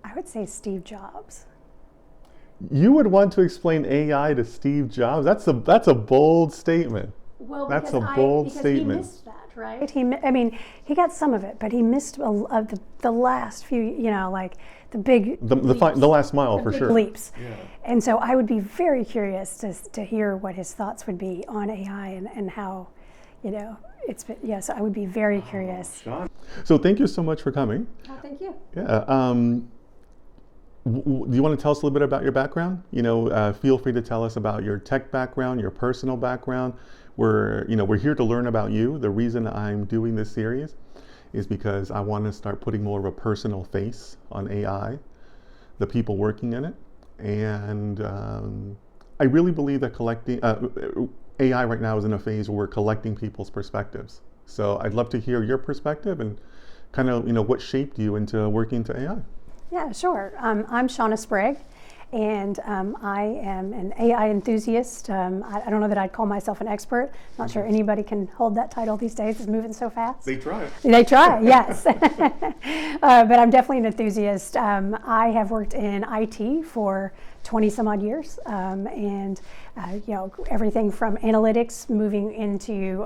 I would say Steve Jobs. You would want to explain AI to Steve Jobs? That's a bold statement. Well, that's a bold statement. He missed that, right? He got some of it, but he missed the last few, like the big the last mile for sure. Leaps. Yeah. And so I would be very curious to hear what his thoughts would be on AI and how, it's been, so I would be very curious. So thank you so much for coming. Oh, thank you. Yeah. Do you want to tell us a little bit about your background? Feel free to tell us about your tech background, your personal background. We're here to learn about you. The reason I'm doing this series is because I want to start putting more of a personal face on AI, the people working in it. And I really believe that collecting AI right now is in a phase where we're collecting people's perspectives. So I'd love to hear your perspective and kind of, what shaped you into working into AI. Yeah, sure. I'm Shauna Sprague, and I am an AI enthusiast. I don't know that I'd call myself an expert. Not sure anybody can hold that title these days. It's moving so fast. They try. They try, yes. But I'm definitely an enthusiast. I have worked in IT for 20 some odd years, and everything from analytics moving into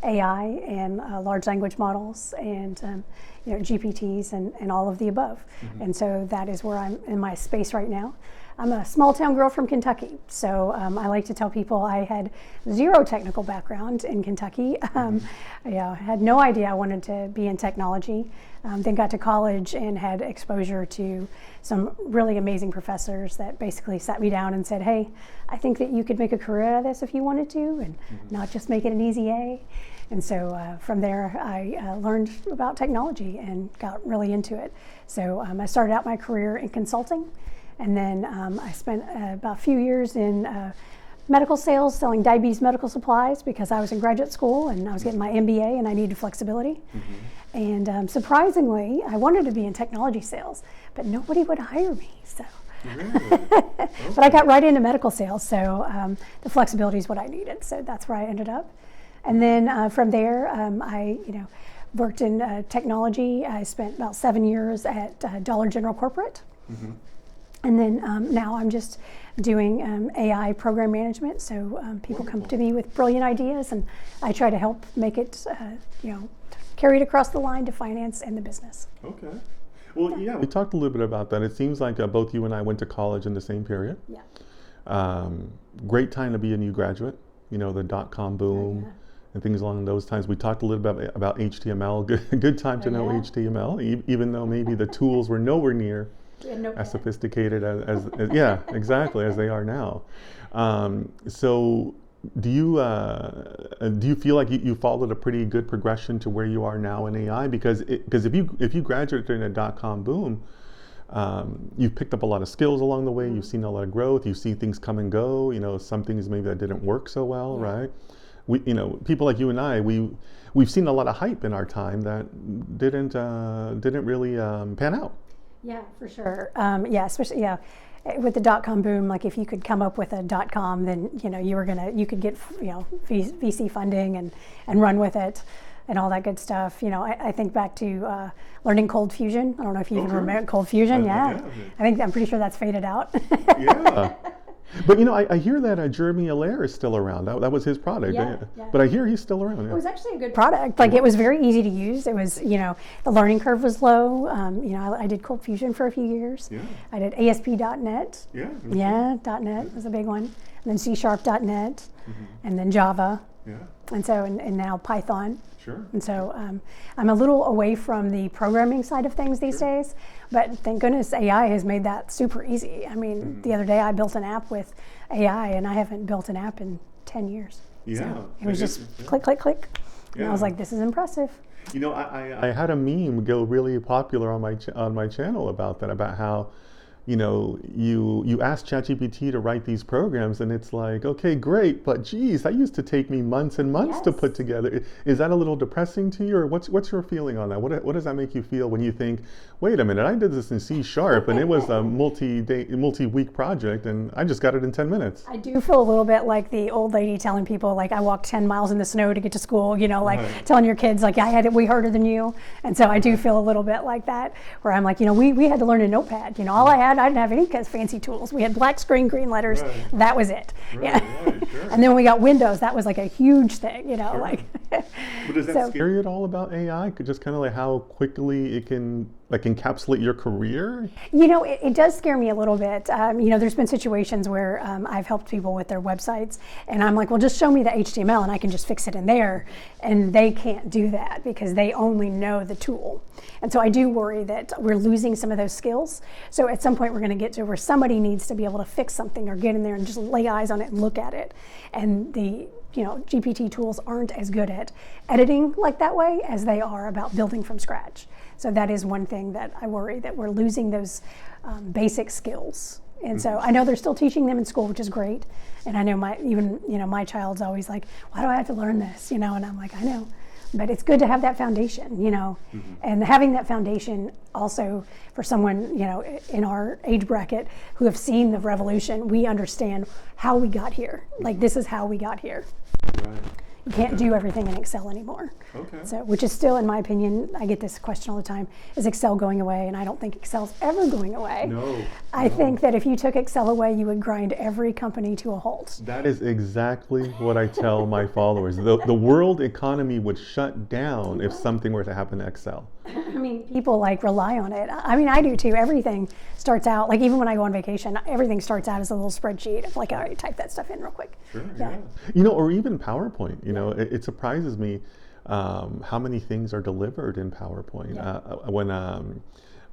AI and large language models and GPTs and all of the above. Mm-hmm. And so that is where I'm in my space right now. I'm a small town girl from Kentucky, so I like to tell people I had zero technical background in Kentucky. I had no idea I wanted to be in technology. Then got to college and had exposure to some really amazing professors that basically sat me down and said, hey, I think that you could make a career out of this if you wanted to, and not just make it an easy A. And so from there, I learned about technology and got really into it. So I started out my career in consulting, and then I spent about a few years in medical sales, selling diabetes medical supplies because I was in graduate school and I was getting my MBA and I needed flexibility. Mm-hmm. And surprisingly, I wanted to be in technology sales, but nobody would hire me. So. Really? Okay. But I got right into medical sales, so the flexibility is what I needed. So that's where I ended up. And then from there, I worked in technology. I spent about 7 years at Dollar General Corporate. Mm-hmm. And then now I'm just doing AI program management. So people come to me with brilliant ideas, and I try to help make it, carry it across the line to finance and the business. Okay. Well, yeah, we talked a little bit about that. It seems like both you and I went to college in the same period. Yeah. Great time to be a new graduate. The dot-com boom. Oh, yeah. And things along those times. We talked a little bit about HTML. Good time to know HTML, even though maybe the tools were nowhere near as sophisticated as yeah, exactly, as they are now. So do you feel like you followed a pretty good progression to where you are now in AI? Because if you graduated during a dot-com boom, you've picked up a lot of skills along the way. You've seen a lot of growth. You see things come and go. Some things maybe that didn't work so well, right? We, people like you and I, we've seen a lot of hype in our time that didn't really pan out. Yeah, for sure. Especially with the dot-com boom. Like if you could come up with a .com, then you could get VC funding and run with it and all that good stuff. I think back to learning Cold Fusion. I don't know if you even remember Cold Fusion. I'm pretty sure that's faded out. Yeah. But I hear that Jeremy Allaire is still around. That was his product. Yeah. But I hear he's still around. Yeah. It was actually a good product. Like it was very easy to use. It was, the learning curve was low. I did Cold Fusion for a few years. Yeah. I did ASP.NET. Yeah. Yeah, .NET was a big one. And then C#.NET, and then Java. Yeah. And so, and now Python. Sure. And so I'm a little away from the programming side of things these days, but thank goodness AI has made that super easy. I mean, the other day I built an app with AI, and I haven't built an app in 10 years. Yeah. So it was just click, click, click. And I was like, this is impressive. I had a meme go really popular on my channel about that, about how you ask ChatGPT to write these programs, and it's like, okay, great, but geez, that used to take me months and months to put together. Is that a little depressing to you, or what's your feeling on that? What does that make you feel when you think, wait a minute, I did this in C# and it was a multi-week project, and I just got it in 10 minutes? I do feel a little bit like the old lady telling people, like, I walked 10 miles in the snow to get to school, like telling your kids, like, I had it way harder than you. And so I do feel a little bit like that, where I'm like, we had to learn a notepad. All I didn't have any fancy tools. We had black screen, green letters. Right. That was it. Right, sure. And then we got Windows. That was like a huge thing, Sure. like. But does that scare you at all about AI? Just kind of like how quickly it can like encapsulate your career? It does scare me a little bit. There's been situations where I've helped people with their websites, and I'm like, well, just show me the HTML and I can just fix it in there. And they can't do that because they only know the tool. And so I do worry that we're losing some of those skills. So at some point we're going to get to where somebody needs to be able to fix something or get in there and just lay eyes on it and look at it. And the GPT tools aren't as good at editing like that way as they are about building from scratch. So that is one thing that I worry, that we're losing those basic skills. And so I know they're still teaching them in school, which is great. And I know my child's always like, why do I have to learn this? And I'm like, I know. But it's good to have that foundation, and having that foundation also for someone, in our age bracket who have seen the revolution, we understand how we got here. Like, this is how we got here. Right. You can't do everything in Excel anymore. Okay. So, which is still, in my opinion, I get this question all the time, is Excel going away? And I don't think Excel's ever going away. No. I think that if you took Excel away, you would grind every company to a halt. That is exactly what I tell my followers. The world economy would shut down if something were to happen to Excel. I mean, people rely on it. I mean, I do too. Everything starts out, like even when I go on vacation, everything starts out as a little spreadsheet of like, all right, type that stuff in real quick. Sure, yeah. Or even PowerPoint. It surprises me how many things are delivered in PowerPoint. Yeah. When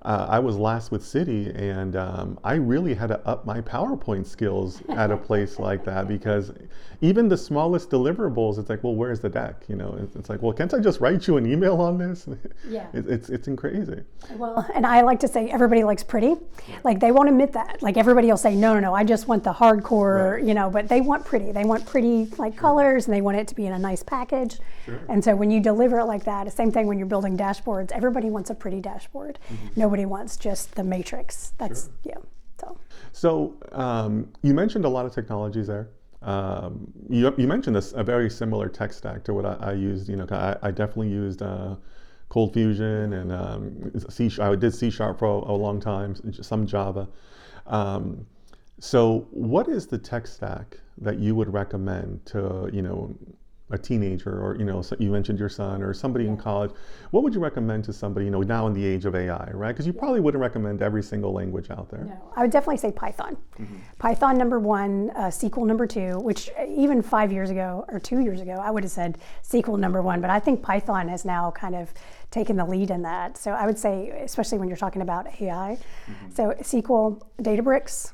I was last with Citi, and I really had to up my PowerPoint skills at a place like that, because even the smallest deliverables, it's like, well, where's the deck? It's like, well, can't I just write you an email on this? Yeah. It's crazy. Well, and I like to say everybody likes pretty. Like, they won't admit that. Like, everybody will say, no, I just want the hardcore, right. But they want pretty. They want pretty colors, and they want it to be in a nice package. Sure. And so when you deliver it like that, the same thing when you're building dashboards, everybody wants a pretty dashboard. Mm-hmm. Nobody wants just the matrix. That's, So you mentioned a lot of technologies there. You mentioned a very similar tech stack to what I used. I definitely used Cold Fusion and C#. I did C# for a long time, some Java. So what is the tech stack that you would recommend to a teenager, or so you mentioned your son or somebody in college? What would you recommend to somebody now in the age of AI, right? Because you probably wouldn't recommend every single language out there. No, I would definitely say Python. Mm-hmm. Python number one, SQL number two, which even 5 years ago or 2 years ago, I would have said SQL number one, but I think Python has now kind of taken the lead in that. So I would say, especially when you're talking about AI, so SQL, Databricks,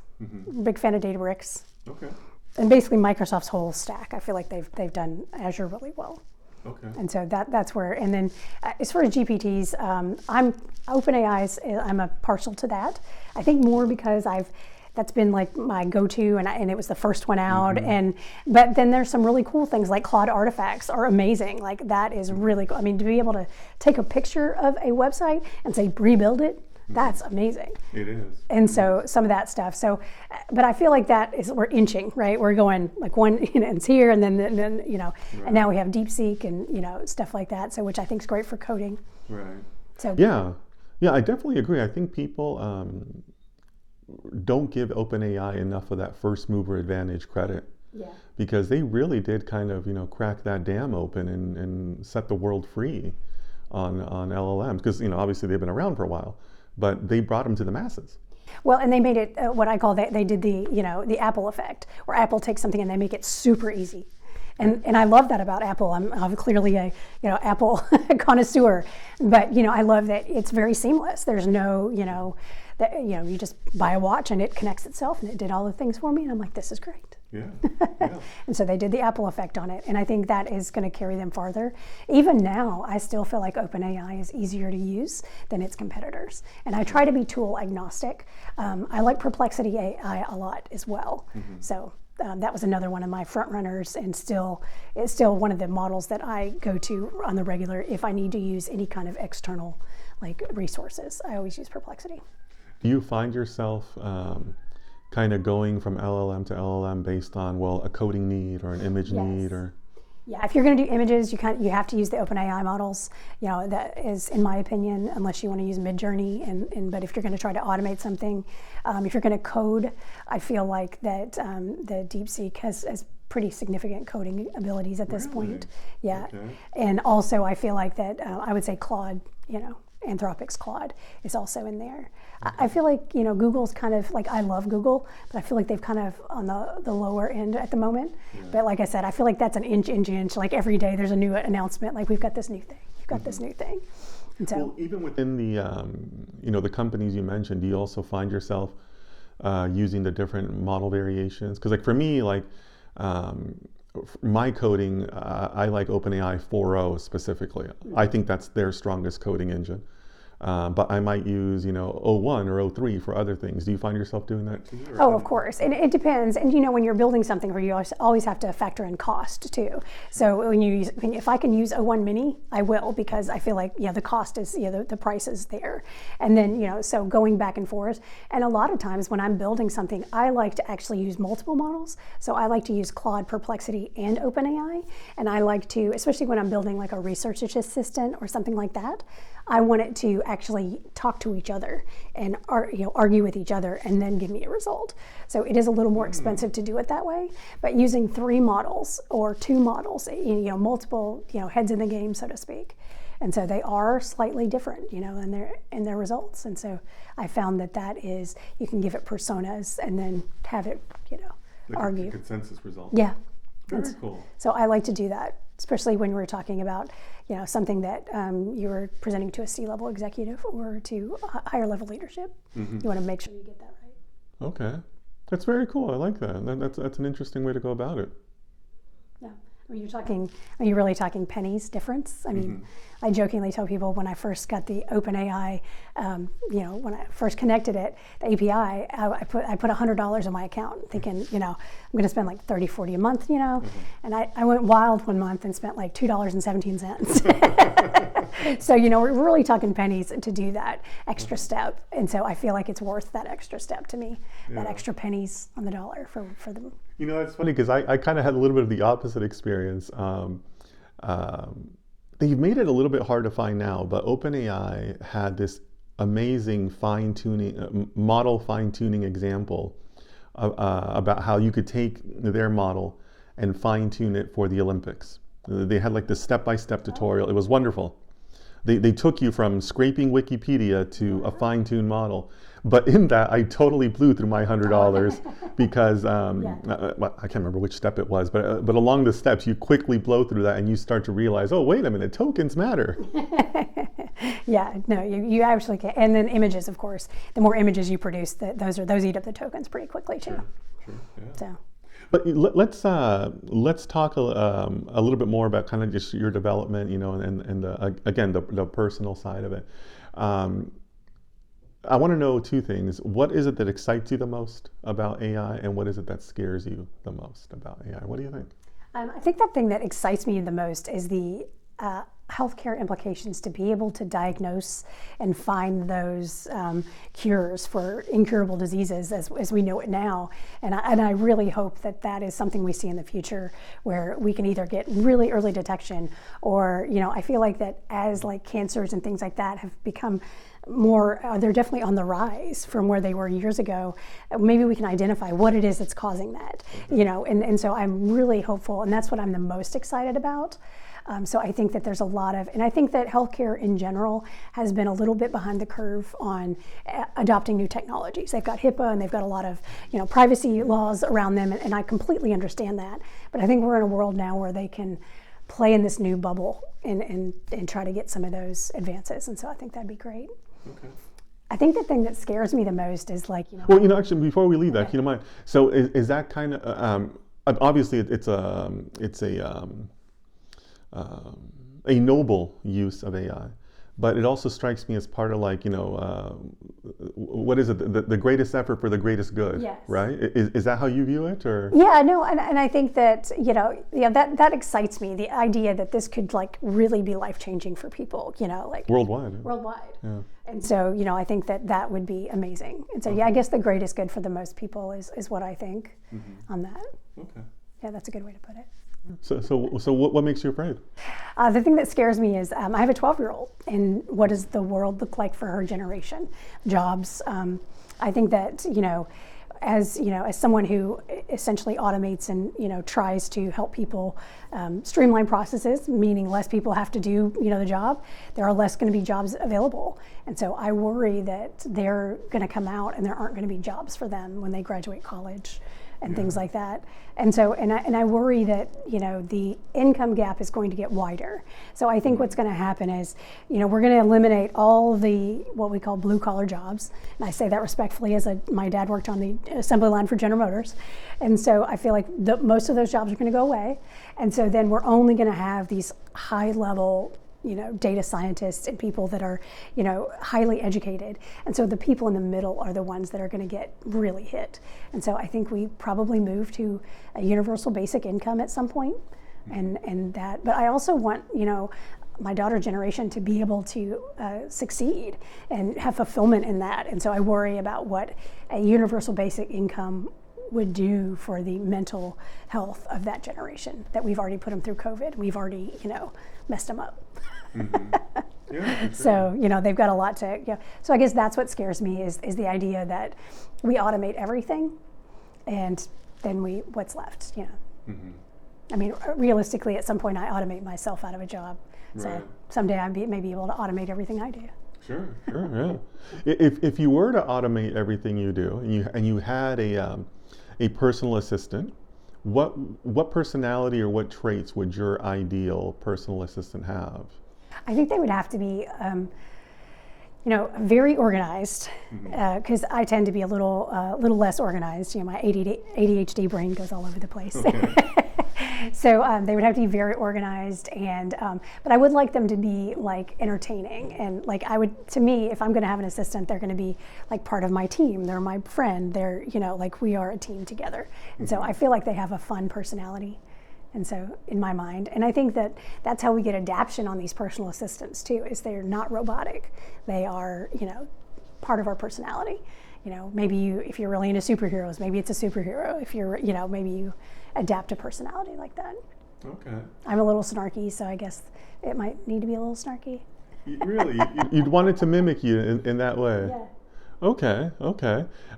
big fan of Databricks. Okay. And basically Microsoft's whole stack. I feel like they've done Azure really well. Okay. And so that's where, and then as far as GPTs, OpenAI's, I'm a partial to that. I think more because that's been like my go-to, and it was the first one out. But then there's some really cool things like Claude Artifacts are amazing. Like, that is really cool. I mean, to be able to take a picture of a website and say rebuild it, that's amazing. It is. And so some of that stuff. So, but I feel like we're inching, right? We're going like one, it's here, and then right. And now we have DeepSeek and stuff like that. So, which I think is great for coding. Right. So yeah, I definitely agree. I think people don't give OpenAI enough of that first mover advantage credit. Yeah. Because they really did kind of crack that dam open and set the world free on LLMs. Because obviously they've been around for a while, but they brought them to the masses. Well, and they made it what I call they did the Apple effect, where Apple takes something and they make it super easy. And I love that about Apple. I'm clearly a Apple connoisseur, but I love that it's very seamless. There's no that, you just buy a watch and it connects itself and it did all the things for me. And I'm like, this is great. Yeah. Yeah. And so they did the Apple effect on it. And I think that is going to carry them farther. Even now, I still feel like OpenAI is easier to use than its competitors. And I try to be tool agnostic. I like Perplexity AI a lot as well. So that was another one of my front runners, and it's still one of the models that I go to on the regular if I need to use any kind of external resources. I always use Perplexity. Do you find yourself kind of going from LLM to LLM based on, well, a coding need or an image need? Or yeah, if you're going to do images, you have to use the OpenAI models. That is, in my opinion, unless you want to use Midjourney. But if you're going to try to automate something, if you're going to code, I feel like that the DeepSeek has pretty significant coding abilities at this point. Yeah, okay. And also I feel like that I would say Claude, Anthropic's Claude is also in there. I feel like, Google's kind of like, I love Google, but I feel like they've kind of on the lower end at the moment. Yeah. But like I said, I feel like that's an inch. Like every day there's a new announcement, like we've got this new thing, you've got this new thing. And so, well, even within the, the companies you mentioned, do you also find yourself using the different model variations? Because like for me, like my coding, I like OpenAI 4.0 specifically. I think that's their strongest coding engine. But I might use, 01 or 03 for other things. Do you find yourself doing that too? Oh, of course. And it depends. And when you're building something where you always have to factor in cost too. So if I can use 01 Mini, I will, because I feel like, the cost is, the price is there. And then, so going back and forth. And a lot of times when I'm building something, I like to actually use multiple models. So I like to use Claude, Perplexity, and OpenAI. And I like to, especially when I'm building like a research assistant or something like that, I want it to actually talk to each other and argue with each other and then give me a result. So it is a little more expensive to do it that way, but using 3 models or 2 models, multiple heads in the game, so to speak. And so they are slightly different, in their results. And so I found that is, you can give it personas and then have it, like argue. A consensus result. Yeah. Very cool. So I like to do that, especially when we're talking about, something that you're presenting to a C-level executive or to higher level leadership. You want to make sure you get that right. Okay. That's very cool. I like that. That's an interesting way to go about it. Yeah. Are you really talking pennies difference? I mean, I jokingly tell people when I first got the OpenAI, when I first connected it, the API, I put $100 in my account thinking, I'm going to spend like $30, $40 a month, and I went wild one month and spent like $2.17. So, we're really talking pennies to do that extra step. And so I feel like it's worth that extra step to me, that extra pennies on the dollar for them. It's funny because I kind of had a little bit of the opposite experience. They've made it a little bit hard to find now, but OpenAI had this amazing model fine-tuning example about how you could take their model and fine-tune it for the Olympics. They had like this step-by-step tutorial. It was wonderful. They took you from scraping Wikipedia to a fine-tuned model. But in that, I totally blew through my $100 because I can't remember which step it was, but along the steps, you quickly blow through that and you start to realize, oh, wait a minute, tokens matter. Yeah, no, you actually can. And then images, of course. The more images you produce, those eat up the tokens pretty quickly too. Sure, yeah. So. But let's talk a little bit more about kind of just your development, and the personal side of it. I want to know 2 things. What is it that excites you the most about AI, and what is it that scares you the most about AI? What do you think? I think that thing that excites me the most is the healthcare implications, to be able to diagnose and find those cures for incurable diseases as we know it now. And I really hope that is something we see in the future, where we can either get really early detection, or, I feel like that as like cancers and things like that have become more, they're definitely on the rise from where they were years ago. Maybe we can identify what it is that's causing that, and so I'm really hopeful, and that's what I'm the most excited about. So I think that there's a lot of, and I think that healthcare in general has been a little bit behind the curve on adopting new technologies. They've got HIPAA and they've got a lot of, privacy laws around them, and I completely understand that. But I think we're in a world now where they can play in this new bubble and try to get some of those advances, and so I think that'd be great. Okay. I think the thing that scares me the most is like, Well, actually, before we leave that, if you don't mind, so is that kind of obviously it's a noble use of AI, but it also strikes me as part of like what is it, the greatest effort for the greatest good, Yes. right? Is that how you view it, or? Yeah, no, and I think that that excites me, the idea that this could like really be life changing for people, like Worldwide. Yeah. And so I think that would be amazing. And so yeah, I guess the greatest good for the most people is what I think on that. Okay. Yeah, that's a good way to put it. So what makes you afraid? The thing that scares me is I have a 12-year-old, and what does the world look like for her generation? Jobs. I think that as someone who essentially automates and tries to help people streamline processes, meaning less people have to do the job, there are less going to be jobs available. And so I worry that they're going to come out and there aren't going to be jobs for them when they graduate college and things like that. And so, and I worry that, the income gap is going to get wider. So I think what's going to happen is, we're going to eliminate all the, what we call blue collar jobs. And I say that respectfully as my dad worked on the assembly line for General Motors. And so I feel like most of those jobs are going to go away. And so then we're only going to have these high level data scientists and people that are, highly educated. And so the people in the middle are the ones that are going to get really hit. And so I think we probably move to a universal basic income at some point. And that, but I also want, my daughter's generation to be able to succeed and have fulfillment in that. And so I worry about what a universal basic income would do for the mental health of that generation, that we've already put them through COVID. We've already, messed them up. Yeah, So, they've got a lot to, so I guess that's what scares me is the idea that we automate everything and then what's left, I mean, realistically, at some point I automate myself out of a job. So someday I may be able to automate everything I do. Sure, yeah. If you were to automate everything you do and you had a personal assistant, what personality or what traits would your ideal personal assistant have? I think they would have to be, very organized, because I tend to be a little less organized. My ADHD brain goes all over the place. Okay. So they would have to be very organized, and but I would like them to be like entertaining, and like to me, if I'm going to have an assistant, they're going to be like part of my team. They're my friend. They're like we are a team together, and so I feel like they have a fun personality. And so in my mind, and I think that's how we get adaption on these personal assistants too, is they're not robotic. They are, part of our personality. Maybe if you're really into superheroes, maybe it's a superhero. If you're, maybe you adapt a personality like that. Okay. I'm a little snarky, so I guess it might need to be a little snarky. Really? You'd want it to mimic you in that way? Yeah. Okay.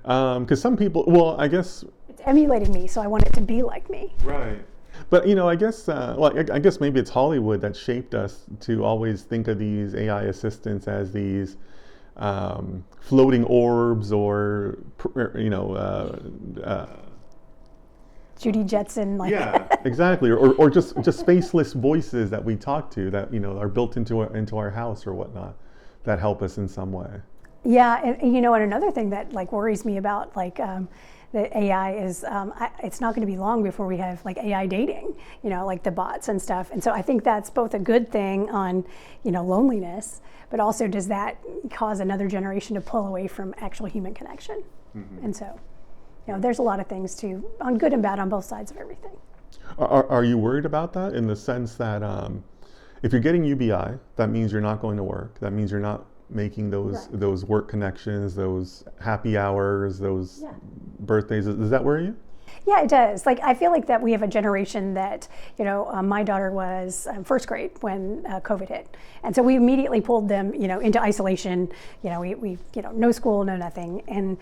Because some people, well, I guess... It's emulating me, so I want it to be like me. Right. But I guess, I guess maybe it's Hollywood that shaped us to always think of these AI assistants as these floating orbs, or Judy Jetson, like yeah, exactly, or just faceless voices that we talk to that are built into our house or whatnot that help us in some way. Yeah, and another thing that like worries me about the AI is it's not going to be long before we have like AI dating, like the bots and stuff. And so I think that's both a good thing on, loneliness, but also does that cause another generation to pull away from actual human connection? Mm-hmm. And so, there's a lot of things too, on good and bad on both sides of everything. Are you worried about that in the sense that if you're getting UBI, that means you're not going to work. That means you're not making those work connections, those happy hours, those birthdays. Does that worry you? Yeah, it does. Like, I feel like that we have a generation that, my daughter was first grade when COVID hit. And so we immediately pulled them, into isolation. We no school, no nothing. And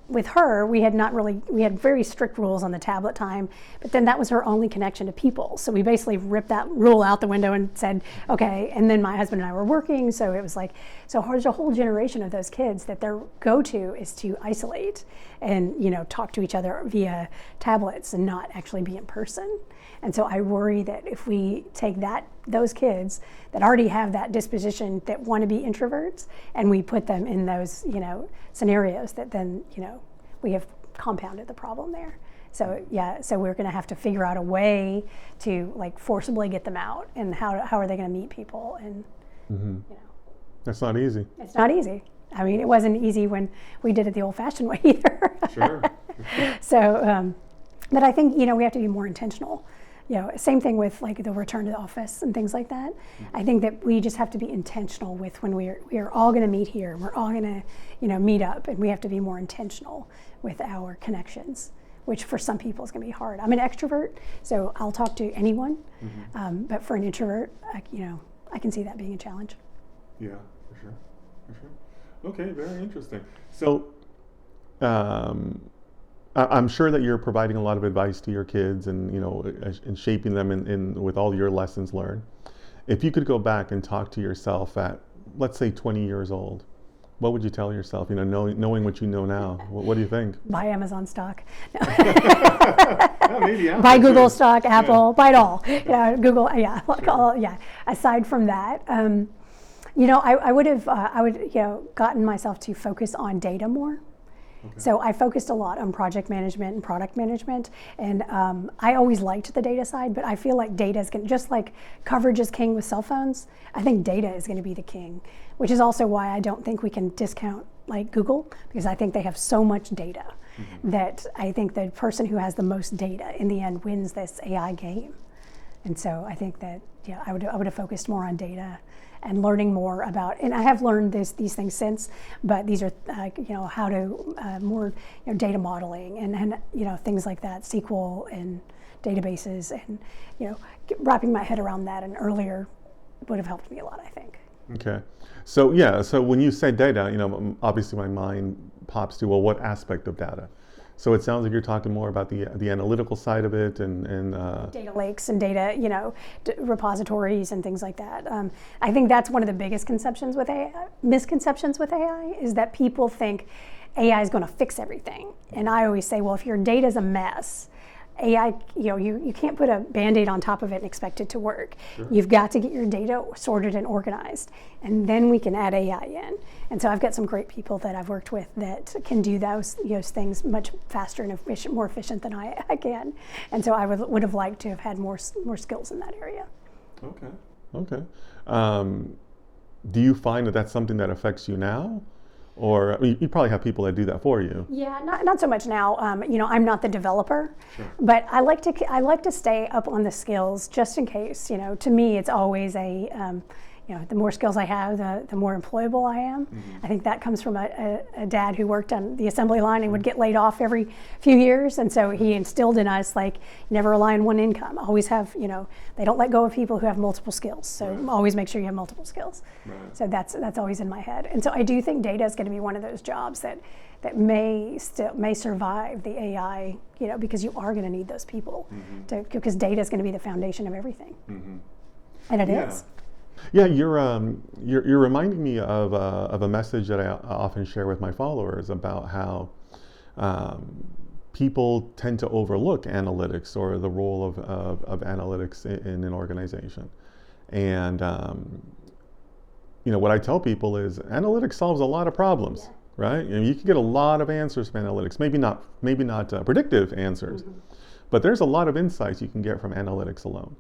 with her, we had very strict rules on the tablet time, but then that was her only connection to people. So we basically ripped that rule out the window and said, okay. And then my husband and I were working. So it was like, so there's a whole generation of those kids that their go-to is to isolate and, talk to each other via tablets and not actually be in person. And so I worry that if we take those kids that already have that disposition that want to be introverts, and we put them in those, scenarios, that then, we have compounded the problem there. So so we're going to have to figure out a way to like forcibly get them out, and how are they going to meet people, and That's not easy. it's not easy. I mean, it wasn't easy when we did it the old-fashioned way either. Sure. So, but I think we have to be more intentional. Same thing with like the return to the office and things like that. I think that we just have to be intentional with when we are all going to meet here, and we're all going to meet up, and we have to be more intentional with our connections, which for some people is going to be hard. I'm an extrovert, so I'll talk to anyone, but for an introvert, I can see that being a challenge. Yeah, for sure. Okay, very interesting. So, I'm sure that you're providing a lot of advice to your kids, and and shaping them in with all your lessons learned. If you could go back and talk to yourself at, let's say, 20 years old, what would you tell yourself? Knowing what you know now, what do you think? Buy Amazon stock. Yeah, maybe Apple buy Google too. stock, Apple, buy it all. Google, Aside from that, I would gotten myself to focus on data more. Okay. So I focused a lot on project management and product management, and I always liked the data side, but I feel like data is going to, just like coverage is king with cell phones, I think data is going to be the king, which is also why I don't think we can discount like Google, because I think they have so much data that I think the person who has the most data in the end wins this AI game. And so I think that I would have focused more on data and learning more about, and I have learned these things since, but these are how to more data modeling and things like that, SQL and databases, and wrapping my head around that and earlier would have helped me a lot, I think. Okay, so when you say data, obviously my mind pops to, well, what aspect of data? So it sounds like you're talking more about the analytical side of it, and data lakes and data, repositories and things like that. I think that's one of the biggest misconceptions with AI is that people think AI is going to fix everything. And I always say, well, if your data is a mess, AI, you can't put a Band-Aid on top of it and expect it to work. Sure. You've got to get your data sorted and organized, and then we can add AI in. And so I've got some great people that I've worked with that can do those things much faster and more efficient than I can. And so I would have liked to have had more skills in that area. Okay. Do you find that that's something that affects you now? Or you probably have people that do that for you. Yeah, not so much now. I'm not the developer, sure, but I like to stay up on the skills just in case. To me, it's always the more skills I have, the more employable I am. I think that comes from a dad who worked on the assembly line and would get laid off every few years, and so he instilled in us like never rely on one income. Always have they don't let go of people who have multiple skills. So right, always make sure you have multiple skills. Right. So that's always in my head, and so I do think data is going to be one of those jobs that may survive the AI, because you are going to need those people because data is going to be the foundation of everything, and it is. Yeah, you're reminding me of a message that I often share with my followers about how people tend to overlook analytics or the role of analytics in an organization. And what I tell people is analytics solves a lot of problems, right? You can get a lot of answers from analytics. Maybe not predictive answers, but there's a lot of insights you can get from analytics alone.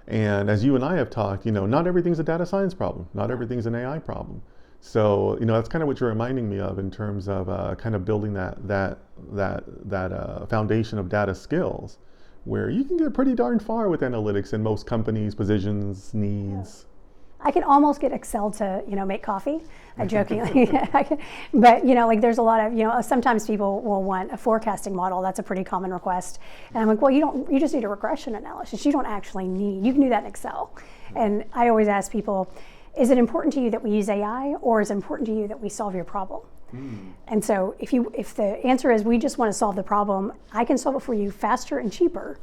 And as you and I have talked, not everything's a data science problem. Not everything's an AI problem. So, that's kind of what you're reminding me of in terms of kind of building that foundation of data skills, where you can get pretty darn far with analytics in most companies, positions, needs. I can almost get Excel to, make coffee. I'm jokingly, but there's a lot of, sometimes people will want a forecasting model. That's a pretty common request, and I'm like, well, you just need a regression analysis. You don't actually you can do that in Excel. And I always ask people, is it important to you that we use AI, or is it important to you that we solve your problem? And so if the answer is we just want to solve the problem, I can solve it for you faster and cheaper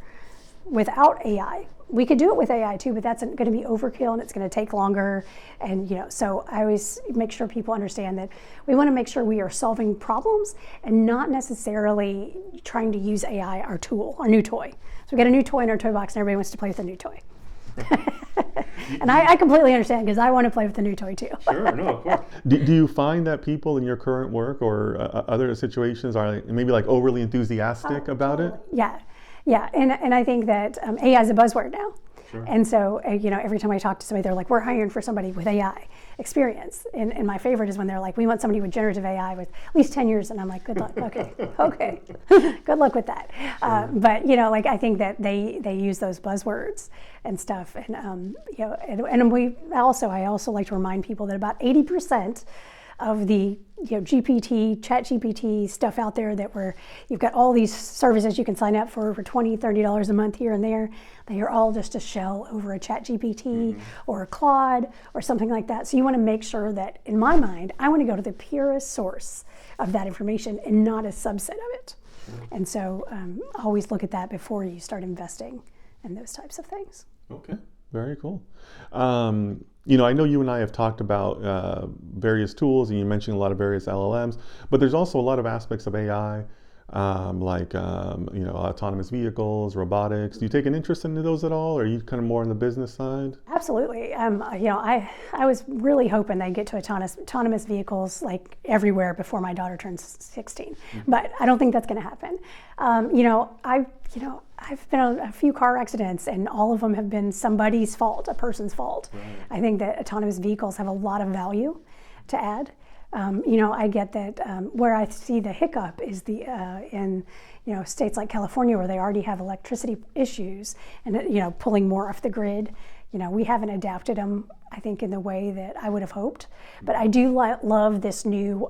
without AI. We could do it with AI too, but that's going to be overkill and it's going to take longer. And so I always make sure people understand that we want to make sure we are solving problems and not necessarily trying to use AI, our tool, our new toy. So we got a new toy in our toy box and everybody wants to play with the new toy. And I completely understand because I want to play with the new toy too. Sure, no, of course. Do you find that people in your current work or other situations are maybe like overly enthusiastic about it? Yeah, and I think that AI is a buzzword now. Sure. And so, every time I talk to somebody, they're like, we're hiring for somebody with AI experience. And my favorite is when they're like, we want somebody with generative AI with at least 10 years. And I'm like, good luck. Okay. Good luck with that. Sure. But, I think that they use those buzzwords and stuff. And, I also like to remind people that about 80% of the GPT, chat GPT stuff out there you've got all these services you can sign up for $20, $30 a month here and there. They are all just a shell over a chat GPT or a Claude or something like that. So you want to make sure that, in my mind, I want to go to the purest source of that information and not a subset of it. And so always look at that before you start investing in those types of things. Okay, very cool. I know you and I have talked about various tools, and you mentioned a lot of various LLMs, but there's also a lot of aspects of AI, like autonomous vehicles, robotics. Do you take an interest in those at all, or are you kind of more on the business side? Absolutely. I was really hoping they'd get to autonomous vehicles like everywhere before my daughter turns 16, but I don't think that's going to happen. I've been in a few car accidents, and all of them have been somebody's fault, a person's fault. Right. I think that autonomous vehicles have a lot of value to add. I get that where I see the hiccup is in states like California where they already have electricity issues and pulling more off the grid. We haven't adapted them, I think, in the way that I would have hoped. But I do love this new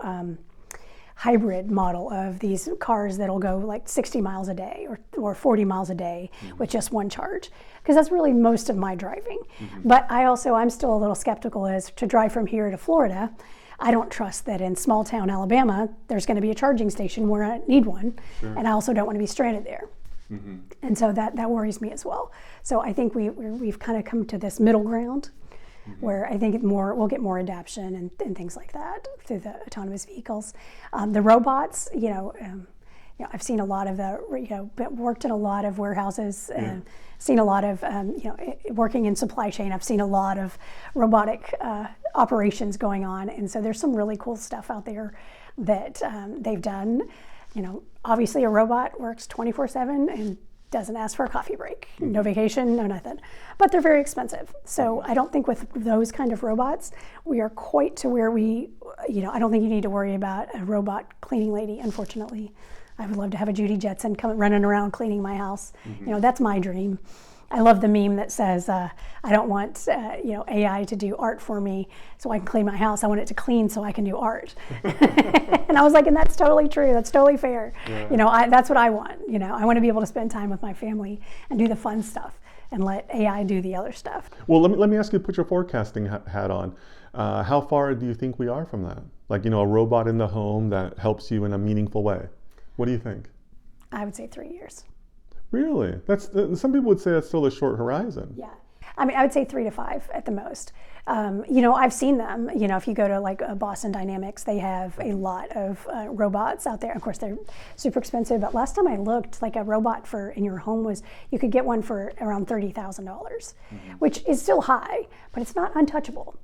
hybrid model of these cars that'll go like 60 miles a day or 40 miles a day with just one charge, because that's really most of my driving. But I'm still a little skeptical as to drive from here to Florida. I don't trust that in small town Alabama there's going to be a charging station where I need one. Sure. And I also don't want to be stranded there. And so that worries me as well. So I think we've kind of come to this middle ground where I think we'll get more adaption and things like that through the autonomous vehicles. The robots, I've seen a lot of worked in a lot of warehouses and seen a lot of, working in supply chain. I've seen a lot of robotic operations going on. And so there's some really cool stuff out there that they've done. Obviously a robot works 24/7 and doesn't ask for a coffee break, no vacation, no nothing. But they're very expensive. So I don't think with those kind of robots, we are quite to where I don't think you need to worry about a robot cleaning lady, unfortunately. I would love to have a Judy Jetson come running around cleaning my house. That's my dream. I love the meme that says, I don't want AI to do art for me so I can clean my house. I want it to clean so I can do art. And I was like, and that's totally true. That's totally fair. Yeah. That's what I want. I want to be able to spend time with my family and do the fun stuff and let AI do the other stuff. Well, let me ask you to put your forecasting hat on. How far do you think we are from that? Like, a robot in the home that helps you in a meaningful way. What do you think? I would say 3 years. Really? Some people would say that's still a short horizon. Yeah. I mean, I would say 3 to 5 at the most. I've seen them. If you go to like Boston Dynamics, they have a lot of robots out there. Of course, they're super expensive. But last time I looked, like a robot in your home you could get one for around $30,000, which is still high, but it's not untouchable.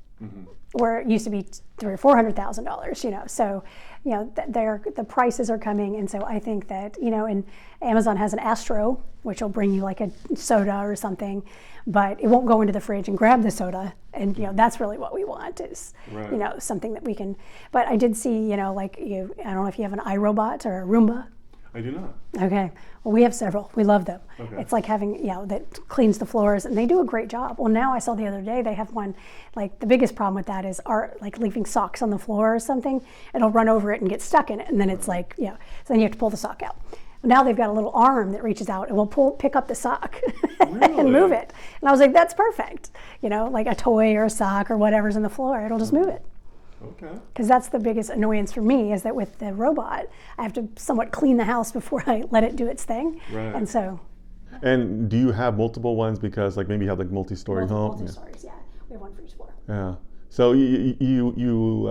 Where it used to be $300,000 or $400,000, So, the prices are coming, and so I think that and Amazon has an Astro, which will bring you like a soda or something, but it won't go into the fridge and grab the soda, and that's really what we want is right. Something that we can. But I did see I don't know if you have an iRobot or a Roomba. I do not. Okay. Well, we have several. We love them. Okay. It's like having, that cleans the floors, and they do a great job. Well, now I saw the other day they have one, like the biggest problem with that is like leaving socks on the floor or something. It'll run over it and get stuck in it, and then it's like, so then you have to pull the sock out. Well, now they've got a little arm that reaches out and will pick up the sock and move it. And I was like, that's perfect. Like a toy or a sock or whatever's in the floor, it'll just move it. Okay. Because that's the biggest annoyance for me is that with the robot, I have to somewhat clean the house before I let it do its thing. Right. And so. And do you have multiple ones because like maybe you have like multi-story home? Multi-stories, yeah. We have one for each floor. Yeah. So you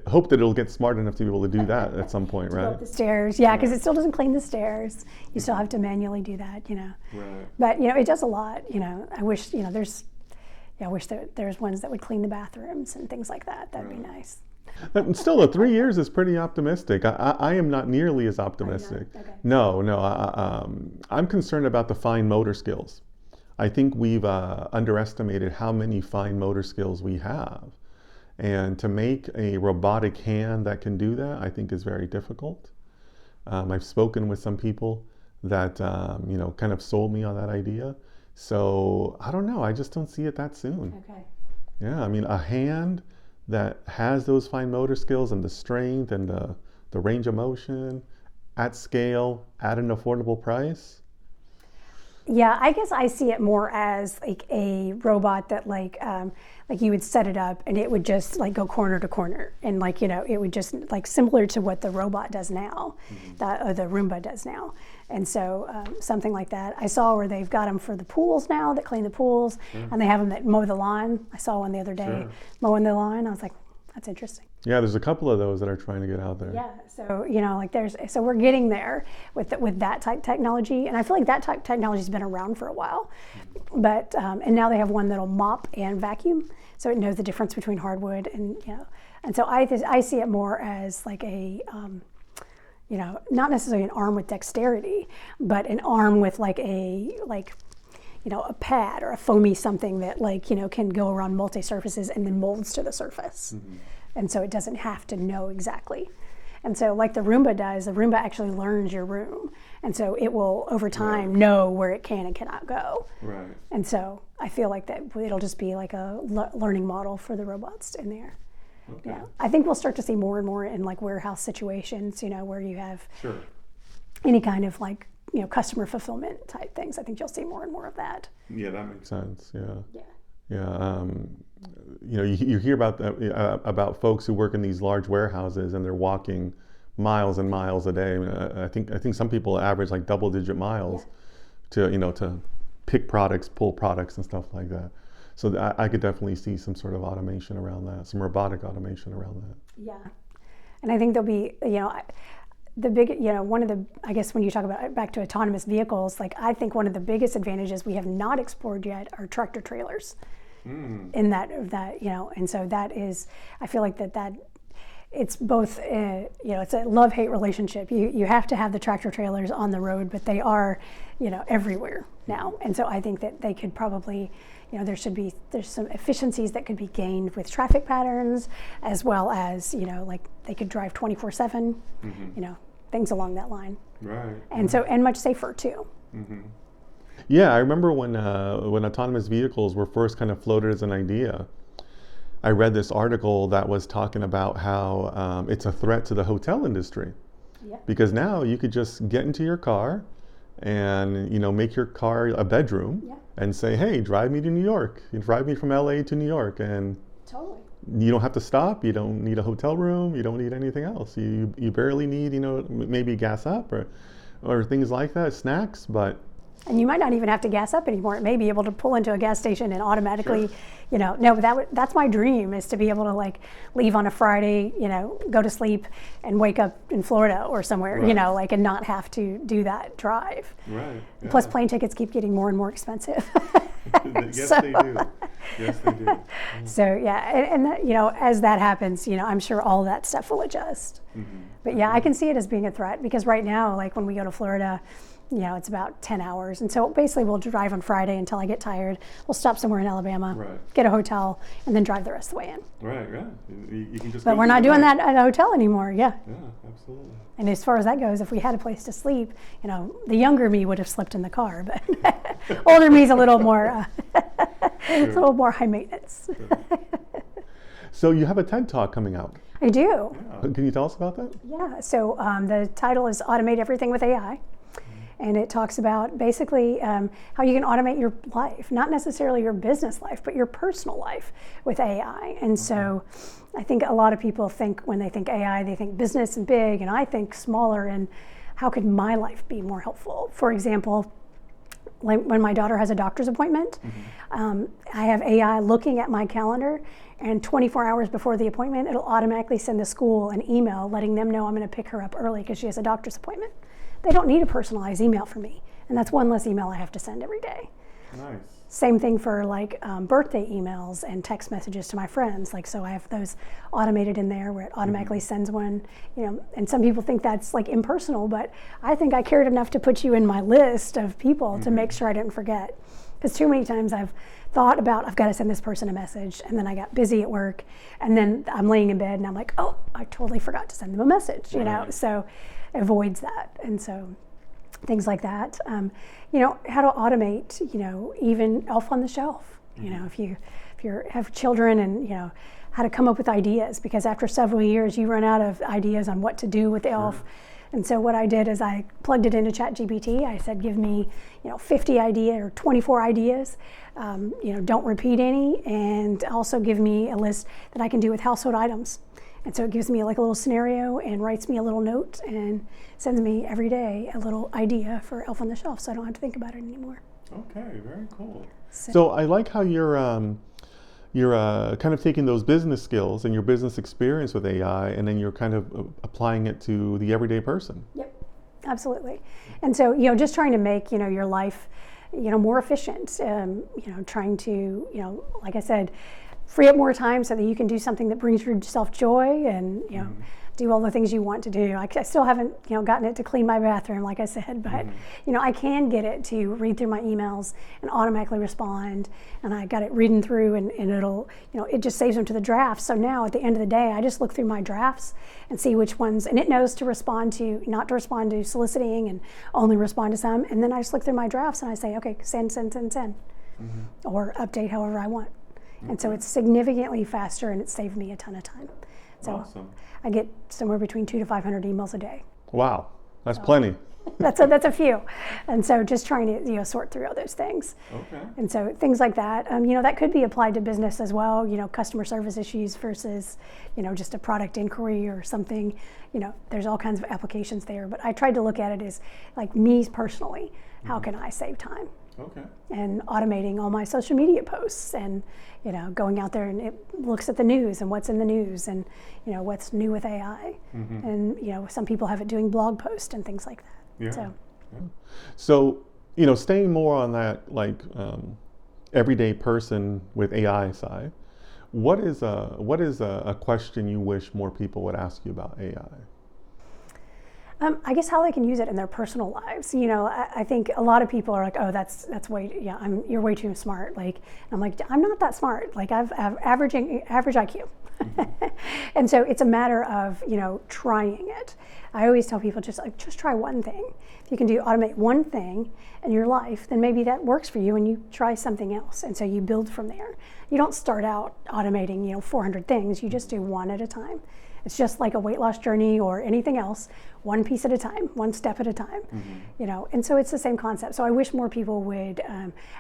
hope that it'll get smart enough to be able to do that at some point, To go right? up the stairs, yeah, because it still doesn't clean the stairs. You still have to manually do that, Right. But it does a lot. I wish I wish that there's ones that would clean the bathrooms and things like that. That'd be nice. But still, 3 years is pretty optimistic. I am not nearly as optimistic. Okay. No. I'm concerned about the fine motor skills. I think we've underestimated how many fine motor skills we have. And to make a robotic hand that can do that, I think is very difficult. I've spoken with some people that, kind of sold me on that idea. So I don't know. I just don't see it that soon. Okay. Yeah, I mean, a hand that has those fine motor skills and the strength and the range of motion at scale at an affordable price. Yeah, I guess I see it more as like a robot that like you would set it up and it would just like go corner to corner and it would just like similar to what the robot does now, the Roomba does now. And so something like that. I saw where they've got them for the pools now that clean the pools, and they have them that mow the lawn. I saw one the other day mowing the lawn. I was like, that's interesting. Yeah, there's a couple of those that are trying to get out there. Yeah, so so we're getting there with that type technology, and I feel like that type technology has been around for a while, but and now they have one that'll mop and vacuum, so it knows the difference between hardwood and and so I see it more as like a not necessarily an arm with dexterity, but an arm with like a pad or a foamy something that can go around multi-surfaces and then molds to the surface. And so it doesn't have to know exactly. And so like the Roomba does, the Roomba actually learns your room. And so it will over time know where it can and cannot go. Right. And so I feel like that it'll just be like a learning model for the robots in there. Okay. Yeah, I think we'll start to see more and more in like warehouse situations, where you have Sure. any kind of like, customer fulfillment type things. I think you'll see more and more of that. Yeah, that makes sense. Yeah. Yeah. Yeah. You hear about folks who work in these large warehouses and they're walking miles and miles a day. I think some people average like double-digit miles to pick products, pull products, and stuff like that. So I could definitely see some sort of automation around that, some robotic automation around that. Yeah, and I think there'll be the big one of the, I guess when you talk about back to autonomous vehicles, like I think one of the biggest advantages we have not explored yet are tractor trailers. In that and so that is, I feel like that it's both it's a love-hate relationship. You have to have the tractor trailers on the road, but they are everywhere now, and so I think that they could probably there's some efficiencies that could be gained with traffic patterns, as well as like they could drive 24/7, things along that line. Right. And so and much safer too. Yeah, I remember when autonomous vehicles were first kind of floated as an idea. I read this article that was talking about how it's a threat to the hotel industry. Yeah. Because now you could just get into your car and make your car a bedroom and say, hey, drive me to New York. You drive me from LA to New York, and Totally. you don't have to stop. You don't need a hotel room. You don't need anything else. You barely need maybe gas up or things like that, snacks, but. And you might not even have to gas up anymore. It may be able to pull into a gas station and automatically, no, but that's my dream, is to be able to like leave on a Friday, go to sleep and wake up in Florida or somewhere, and not have to do that drive. Right. Yeah. Plus plane tickets keep getting more and more expensive. Yes, they do. Yes, they do. So and that, as that happens, I'm sure all that stuff will adjust. But yeah, I can see it as being a threat, because right now, like when we go to Florida, it's about 10 hours. And so basically we'll drive on Friday until I get tired. We'll stop somewhere in Alabama, get a hotel, and then drive the rest of the way in. Right. You can just. But we're not doing that at a hotel anymore. Yeah. Yeah, absolutely. And as far as that goes, if we had a place to sleep, the younger me would have slept in the car, but older me's a little more, it's a little more high maintenance. So you have a TED Talk coming out. I do. Yeah. Can you tell us about that? Yeah. So the title is Automate Everything with AI. And it talks about basically how you can automate your life, not necessarily your business life, but your personal life with AI. And so I think a lot of people think, when they think AI, they think business and big, and I think smaller and how could my life be more helpful? For example, like when my daughter has a doctor's appointment, I have AI looking at my calendar, and 24 hours before the appointment, it'll automatically send the school an email letting them know I'm going to pick her up early because she has a doctor's appointment. They don't need a personalized email from me, and that's one less email I have to send every day. Nice. Same thing for like birthday emails and text messages to my friends. Like, so I have those automated in there where it automatically sends one, you know, and some people think that's like impersonal, but I think I cared enough to put you in my list of people to make sure I didn't forget. Because too many times I've thought about, I've got to send this person a message, and then I got busy at work, and then I'm laying in bed and I'm like, oh, I totally forgot to send them a message, you know, so it avoids that. And so things like that. You know, how to automate, you know, even Elf on the Shelf. You know, if you have children, and, you know, how to come up with ideas, because after several years you run out of ideas on what to do with Elf. And so what I did is I plugged it into ChatGPT. I said, give me, you know, 50 ideas or 24 ideas. You know, don't repeat any, and also give me a list that I can do with household items. And so it gives me like a little scenario and writes me a little note and sends me every day a little idea for Elf on the Shelf, so I don't have to think about it anymore. Okay, very cool. So, So I like how you're kind of taking those business skills and your business experience with AI, and then you're kind of applying it to the everyday person. Yep, absolutely. And so, you know, just trying to make, you know, your life, you know, more efficient. You know, trying to, you know, like I said, free up more time so that you can do something that brings yourself joy, and, you know, do all the things you want to do. I still haven't, you know, gotten it to clean my bathroom, like I said, but, you know, I can get it to read through my emails and automatically respond. And I got it reading through, and it'll, you know, it just saves them to the drafts. So now at the end of the day, I just look through my drafts and see which ones, and it knows to respond to, not to respond to soliciting and only respond to some. And then I just look through my drafts and I say, okay, send, or update however I want. And so it's significantly faster, and it saved me a ton of time. So Awesome. I get somewhere between 200 to 500 emails a day. Wow, that's plenty. That's a few. And so just trying to, you know, sort through all those things. Okay. And so things like that, you know, that could be applied to business as well, you know, customer service issues versus, you know, just a product inquiry or something. You know, there's all kinds of applications there. But I tried to look at it as like me personally, how can I save time? Okay. And automating all my social media posts, and, you know, going out there and it looks at the news and what's in the news, and, you know, what's new with AI. And, you know, some people have it doing blog posts and things like that. Yeah. So, So, you know, staying more on that, like, everyday person with AI side, what is a question you wish more people would ask you about AI? I guess how they can use it in their personal lives. You know, I think a lot of people are like, oh, that's way, yeah, you're way too smart. Like, and I'm like, I'm not that smart. Like, I've average IQ. And so it's a matter of, you know, trying it. I always tell people just try one thing. If you can automate one thing in your life, then maybe that works for you, and you try something else. And so you build from there. You don't start out automating, you know, 400 things. You just do one at a time. It's just like a weight loss journey or anything else, one piece at a time, one step at a time, you know. And so it's the same concept. So I wish more people would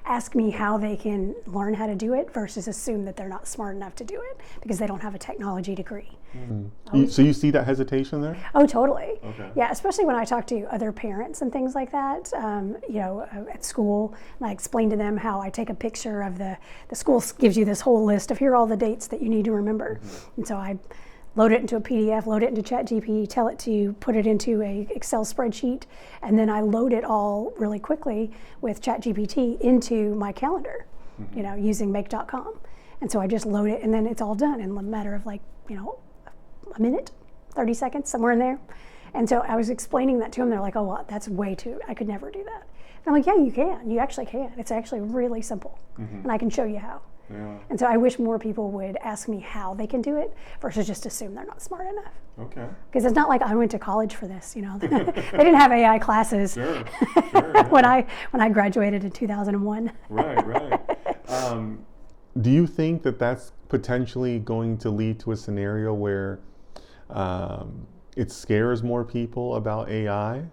ask me how they can learn how to do it versus assume that they're not smart enough to do it because they don't have a technology degree. So you see that hesitation there? Oh, totally. Okay. Yeah, especially when I talk to other parents and things like that, you know, at school, and I explain to them how I take a picture of the school gives you this whole list of here are all the dates that you need to remember. And so I load it into a PDF, load it into ChatGPT, tell it to put it into a Excel spreadsheet, and then I load it all really quickly with ChatGPT into my calendar, you know, using make.com. And so I just load it, and then it's all done in a matter of, like, you know, a minute, 30 seconds, somewhere in there. And so I was explaining that to them. They're like, oh, well, that's way too, I could never do that. And I'm like, yeah, you can. You actually can. It's actually really simple. And I can show you how. Yeah. And so I wish more people would ask me how they can do it versus just assume they're not smart enough. Okay. Because it's not like I went to college for this, you know. They didn't have AI classes Sure. Yeah. when I graduated in 2001. Right. Do you think that that's potentially going to lead to a scenario where it scares more people about AI?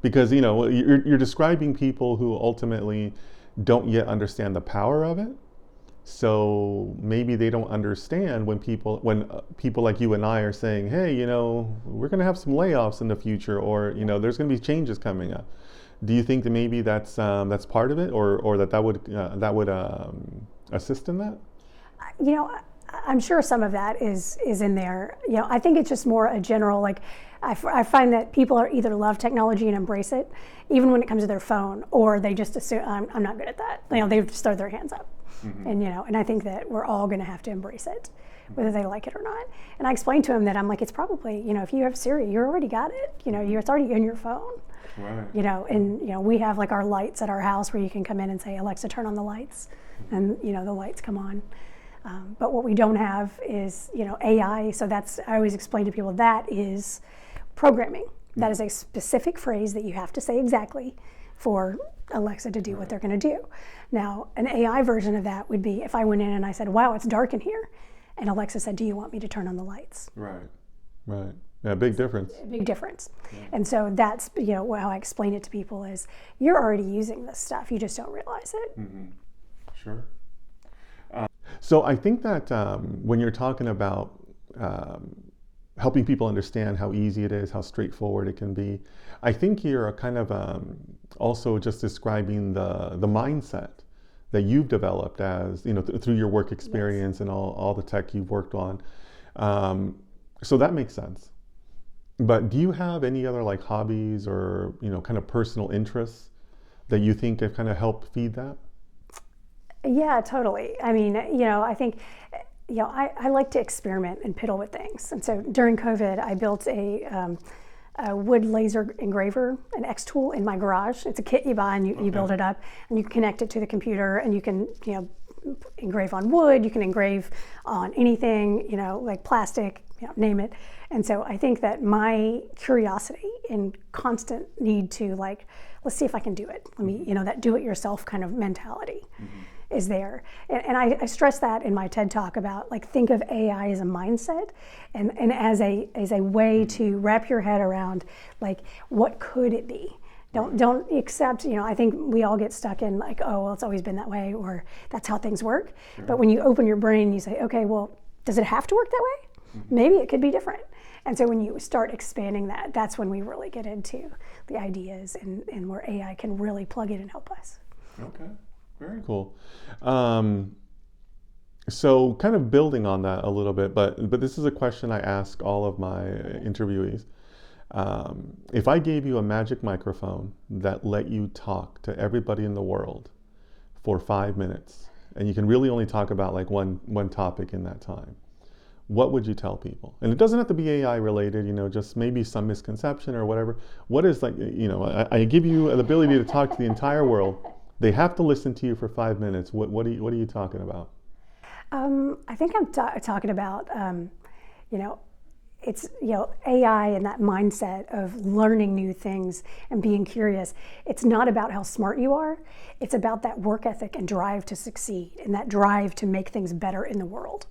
Because, you know, you're describing people who ultimately don't yet understand the power of it. So maybe they don't understand when people like you and I are saying, hey, you know, we're going to have some layoffs in the future, or, you know, there's going to be changes coming up. Do you think that maybe that's part of it, or that would assist in that? You know, I'm sure some of that is in there. You know, I think it's just more a general, like, I find that people are either love technology and embrace it, even when it comes to their phone, or they just assume I'm not good at that. You know, they just throw their hands up. And, you know, and I think that we're all going to have to embrace it, whether they like it or not. And I explained to him that I'm like, it's probably, you know, if you have Siri, you already got it. You know, it's already in your phone. Right. You know, and, you know, we have like our lights at our house where you can come in and say, Alexa, turn on the lights. And, you know, the lights come on. But what we don't have is, you know, AI. So I always explain to people that is programming. That is a specific phrase that you have to say exactly for Alexa to do what they're going to do. Now, an AI version of that would be if I went in and I said, wow, it's dark in here. And Alexa said, do you want me to turn on the lights? Right. Right. Yeah, big difference. Big difference. Yeah. And so that's, you know, how I explain it to people is you're already using this stuff. You just don't realize it. Mm-hmm. Sure. So I think that when you're talking about helping people understand how easy it is, how straightforward it can be, I think you're kind of also just describing the mindset that you've developed as, you know, through your work experience. Yes. And all the tech you've worked on. So that makes sense. But do you have any other like hobbies or, you know, kind of personal interests that you think have kind of helped feed that? Yeah, totally. I mean, you know, I think, you know, I like to experiment and piddle with things. And so during COVID, I built a wood laser engraver, an X tool in my garage. It's a kit you buy and you build it up and you connect it to the computer and you can, you know, engrave on wood, you can engrave on anything, you know, like plastic, you know, name it. And so I think that my curiosity and constant need to like, let's see if I can do it. Let me, you know, that do-it-yourself kind of mentality. Is there. And I stress that in my TED Talk about like think of AI as a mindset and as a way to wrap your head around like what could it be? Don't accept, you know, I think we all get stuck in like, oh, well, it's always been that way or that's how things work. Sure. But when you open your brain, you say, okay, well, does it have to work that way? Maybe it could be different. And so when you start expanding that, that's when we really get into the ideas and where AI can really plug in and help us. Okay. Very cool. So kind of building on that a little bit, but this is a question I ask all of my interviewees. If I gave you a magic microphone that let you talk to everybody in the world for 5 minutes, and you can really only talk about like one topic in that time, what would you tell people? And it doesn't have to be AI related, you know, just maybe some misconception or whatever. What is like, you know, I give you the ability to talk to the entire world. They have to listen to you for 5 minutes. What are you talking about? I think I'm talking about, you know, it's, you know, AI and that mindset of learning new things and being curious. It's not about how smart you are. It's about that work ethic and drive to succeed and that drive to make things better in the world.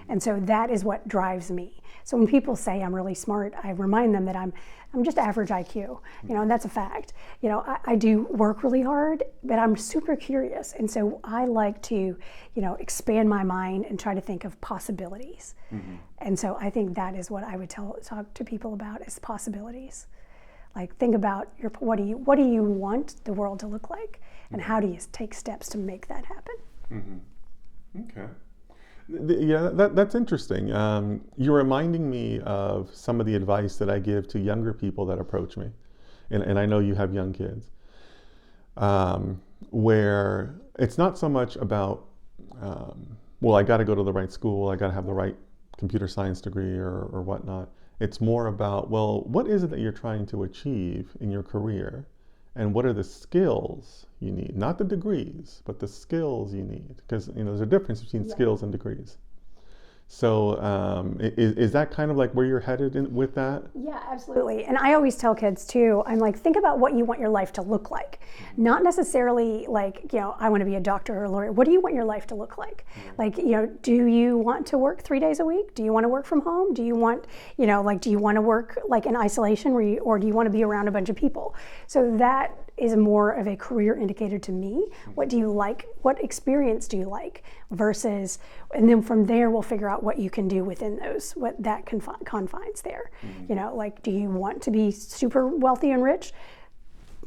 And so that is what drives me. So when people say I'm really smart, I remind them that I'm just average IQ, you know, and that's a fact. You know, I do work really hard, but I'm super curious. And so I like to, you know, expand my mind and try to think of possibilities. And so I think that is what I would talk to people about is possibilities. Like think about what do you want the world to look like and how do you take steps to make that happen? Okay. Yeah, that's interesting. You're reminding me of some of the advice that I give to younger people that approach me. And I know you have young kids. Where it's not so much about, well, I got to go to the right school, I got to have the right computer science degree or whatnot. It's more about, well, what is it that you're trying to achieve in your career? And what are the skills you need? Not the degrees, but the skills you need. Because, you know, there's a difference between skills and degrees. So is that kind of like where you're headed with that? Yeah, absolutely. And I always tell kids too, I'm like, think about what you want your life to look like. Not necessarily like, you know, I want to be a doctor or a lawyer. What do you want your life to look like? Like, you know, do you want to work 3 days a week? Do you want to work from home? Do you want, you know, like, do you want to work like in isolation or do you want to be around a bunch of people? So that is more of a career indicator to me. What do you like? What experience do you like? Versus, and then from there we'll figure out what you can do within those, what that confines there. You know, like, do you want to be super wealthy and rich?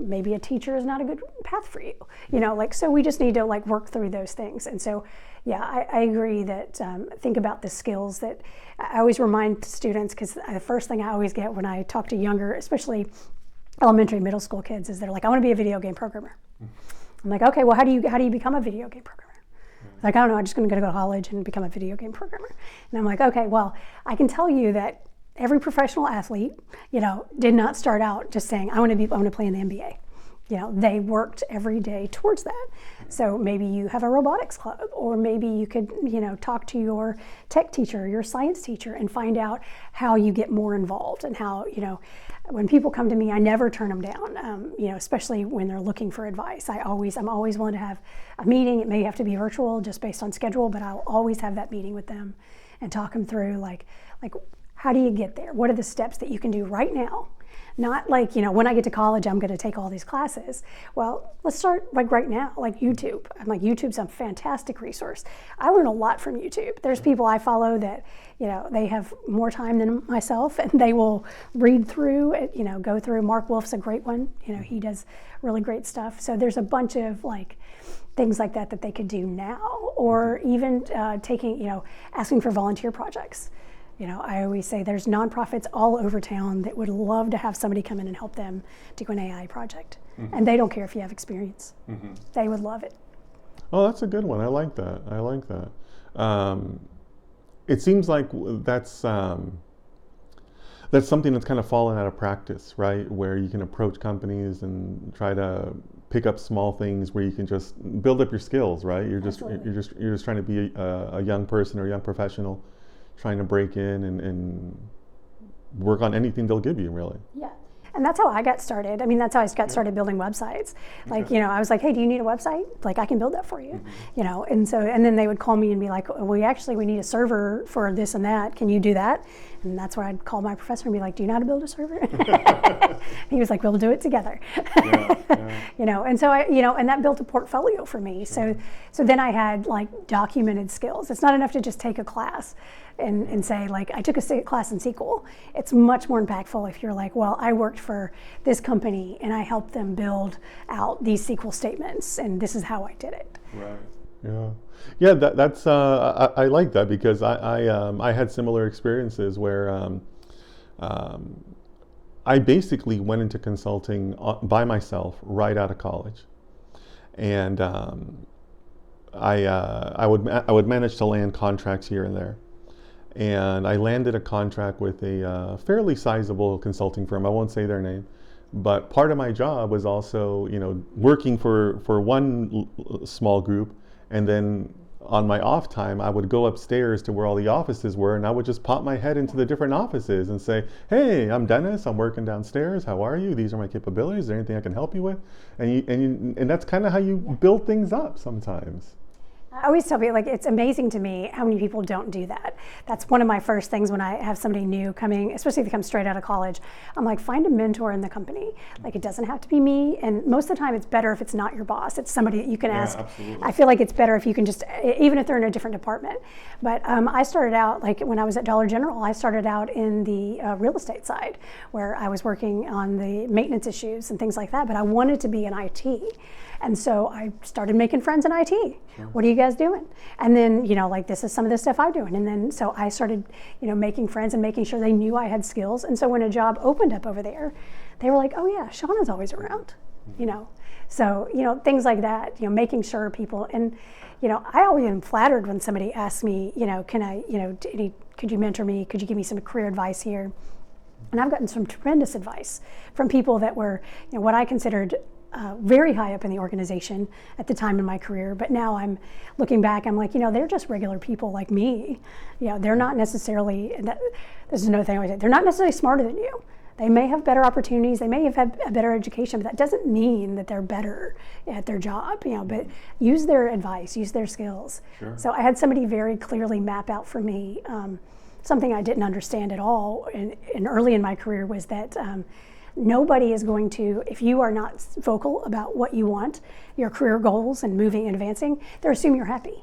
maybe a teacher is not a good path for you, like, so we just need to like work through those things. And so, yeah, I agree that think about the skills that I always remind students, because the first thing I always get when I talk to younger, especially elementary, middle school kids, is they're like, I want to be a video game programmer. I'm like, okay, well, how do you become a video game programmer? Like, I don't know, I'm just going to go to college and become a video game programmer. And I'm like, okay, well, I can tell you that every professional athlete, did not start out just saying, I want to play in the NBA. They worked every day towards that. So maybe you have a robotics club, or maybe you could, talk to your tech teacher, your science teacher, and find out how you get more involved, and how, when people come to me, I never turn them down, especially when they're looking for advice. I'm always willing to have a meeting. It may have to be virtual just based on schedule, but I'll always have that meeting with them and talk them through like, how do you get there? What are the steps that you can do right now? Not like, when I get to college, I'm going to take all these classes. Well, let's start like right now, like YouTube. I'm like, YouTube's a fantastic resource. I learn a lot from YouTube. There's people I follow that, they have more time than myself, and they will read through it, go through. Mark Wolf's a great one. He does really great stuff. So there's a bunch of like things like that they could do now, or even asking for volunteer projects. I always say there's nonprofits all over town that would love to have somebody come in and help them do an AI project. And they don't care if you have experience. They would love it. Oh, that's a good one. I like that. It seems like that's something that's kind of fallen out of practice, right? Where you can approach companies and try to pick up small things where you can just build up your skills, right? You're just trying to be a young person or a young professional, trying to break in and work on anything they'll give you, really. Yeah. And that's how I got started. I mean, that's how I got started building websites. Like, I was like, hey, do you need a website? Like, I can build that for you. And then they would call me and be like, well, we need a server for this and that. Can you do that? And that's where I'd call my professor and be like, do you know how to build a server? He was like, we'll do it together. And so and that built a portfolio for me. So then I had like documented skills. It's not enough to just take a class and say like, I took a class in SQL. It's much more impactful if you're like, well, I worked for this company and I helped them build out these SQL statements, and this is how I did it. Right. Yeah. That's I like that, because I had similar experiences where I basically went into consulting by myself right out of college, and I would manage to land contracts here and there. And I landed a contract with a fairly sizable consulting firm. I won't say their name, but part of my job was also, working for one small group, and then on my off time, I would go upstairs to where all the offices were, and I would just pop my head into the different offices and say, hey, I'm Dennis, I'm working downstairs, how are you? These are my capabilities, is there anything I can help you with? And that's kind of how you build things up sometimes. I always tell people, like, it's amazing to me how many people don't do that. That's one of my first things when I have somebody new coming, especially if they come straight out of college. I'm like, find a mentor in the company. Like, it doesn't have to be me. And most of the time, it's better if it's not your boss. It's somebody that you can ask. Absolutely. I feel like it's better if you can just, even if they're in a different department. But I started out, like when I was at Dollar General, I started out in the real estate side, where I was working on the maintenance issues and things like that. But I wanted to be in IT. And so I started making friends in IT. Sure. What are you guys doing? And then, like, this is some of the stuff I'm doing. And then, so I started, making friends and making sure they knew I had skills. And so when a job opened up over there, they were like, oh yeah, Shauna's always around, So, things like that, making sure people, and, I always am flattered when somebody asks me, can I, could you mentor me? Could you give me some career advice here? And I've gotten some tremendous advice from people that were, what I considered very high up in the organization at the time in my career, but now I'm looking back, I'm like, they're just regular people like me. They're not necessarily, this is another thing I always say, they're not necessarily smarter than you. They may have better opportunities, they may have had a better education, but that doesn't mean that they're better at their job, but use their advice, use their skills. Sure. So I had somebody very clearly map out for me something I didn't understand at all and early in my career was that nobody is going to, if you are not vocal about what you want, your career goals and moving and advancing, they'll assume you're happy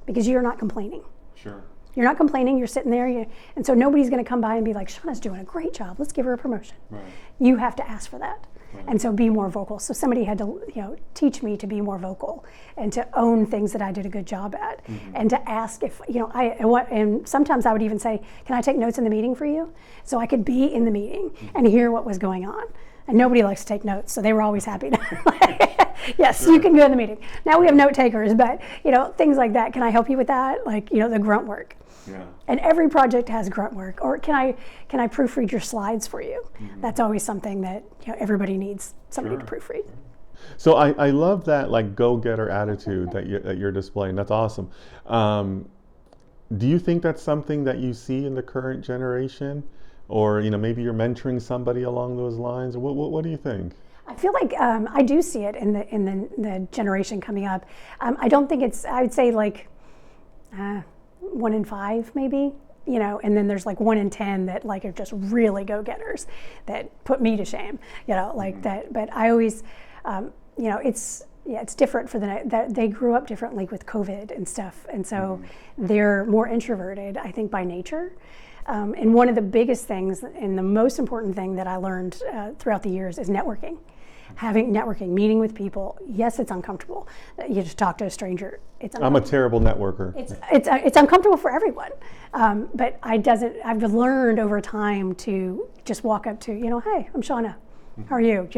because you're not complaining. Sure. You're not complaining, you're sitting there, and so nobody's going to come by and be like, Shauna's doing a great job, let's give her a promotion. Right. You have to ask for that. And so be more vocal. So somebody had to, teach me to be more vocal and to own things that I did a good job at, and to ask if, and sometimes I would even say, can I take notes in the meeting for you? So I could be in the meeting and hear what was going on. And nobody likes to take notes, so they were always happy to, yes, you can go in the meeting. Now we have note takers, but things like that. Can I help you with that? Like, the grunt work. Yeah. And every project has grunt work. Or can I proofread your slides for you? That's always something that everybody needs somebody to proofread. So I love that like go-getter attitude that you're displaying. That's awesome. Do you think that's something that you see in the current generation, or maybe you're mentoring somebody along those lines? What do you think? I feel like I do see it in the generation coming up. I don't think it's. I would say like 1 in 5 maybe. And then there's like 1 in 10 that like are just really go-getters that put me to shame. Like that. But I always, it's different for that they grew up differently with COVID and stuff, and so they're more introverted, I think, by nature. And one of the biggest things and the most important thing that I learned throughout the years is networking. Networking, meeting with people. Yes, it's uncomfortable. You just talk to a stranger. I'm a terrible networker. It's uncomfortable for everyone, but I've learned over time to just walk up to, hey, I'm Shauna. How are you?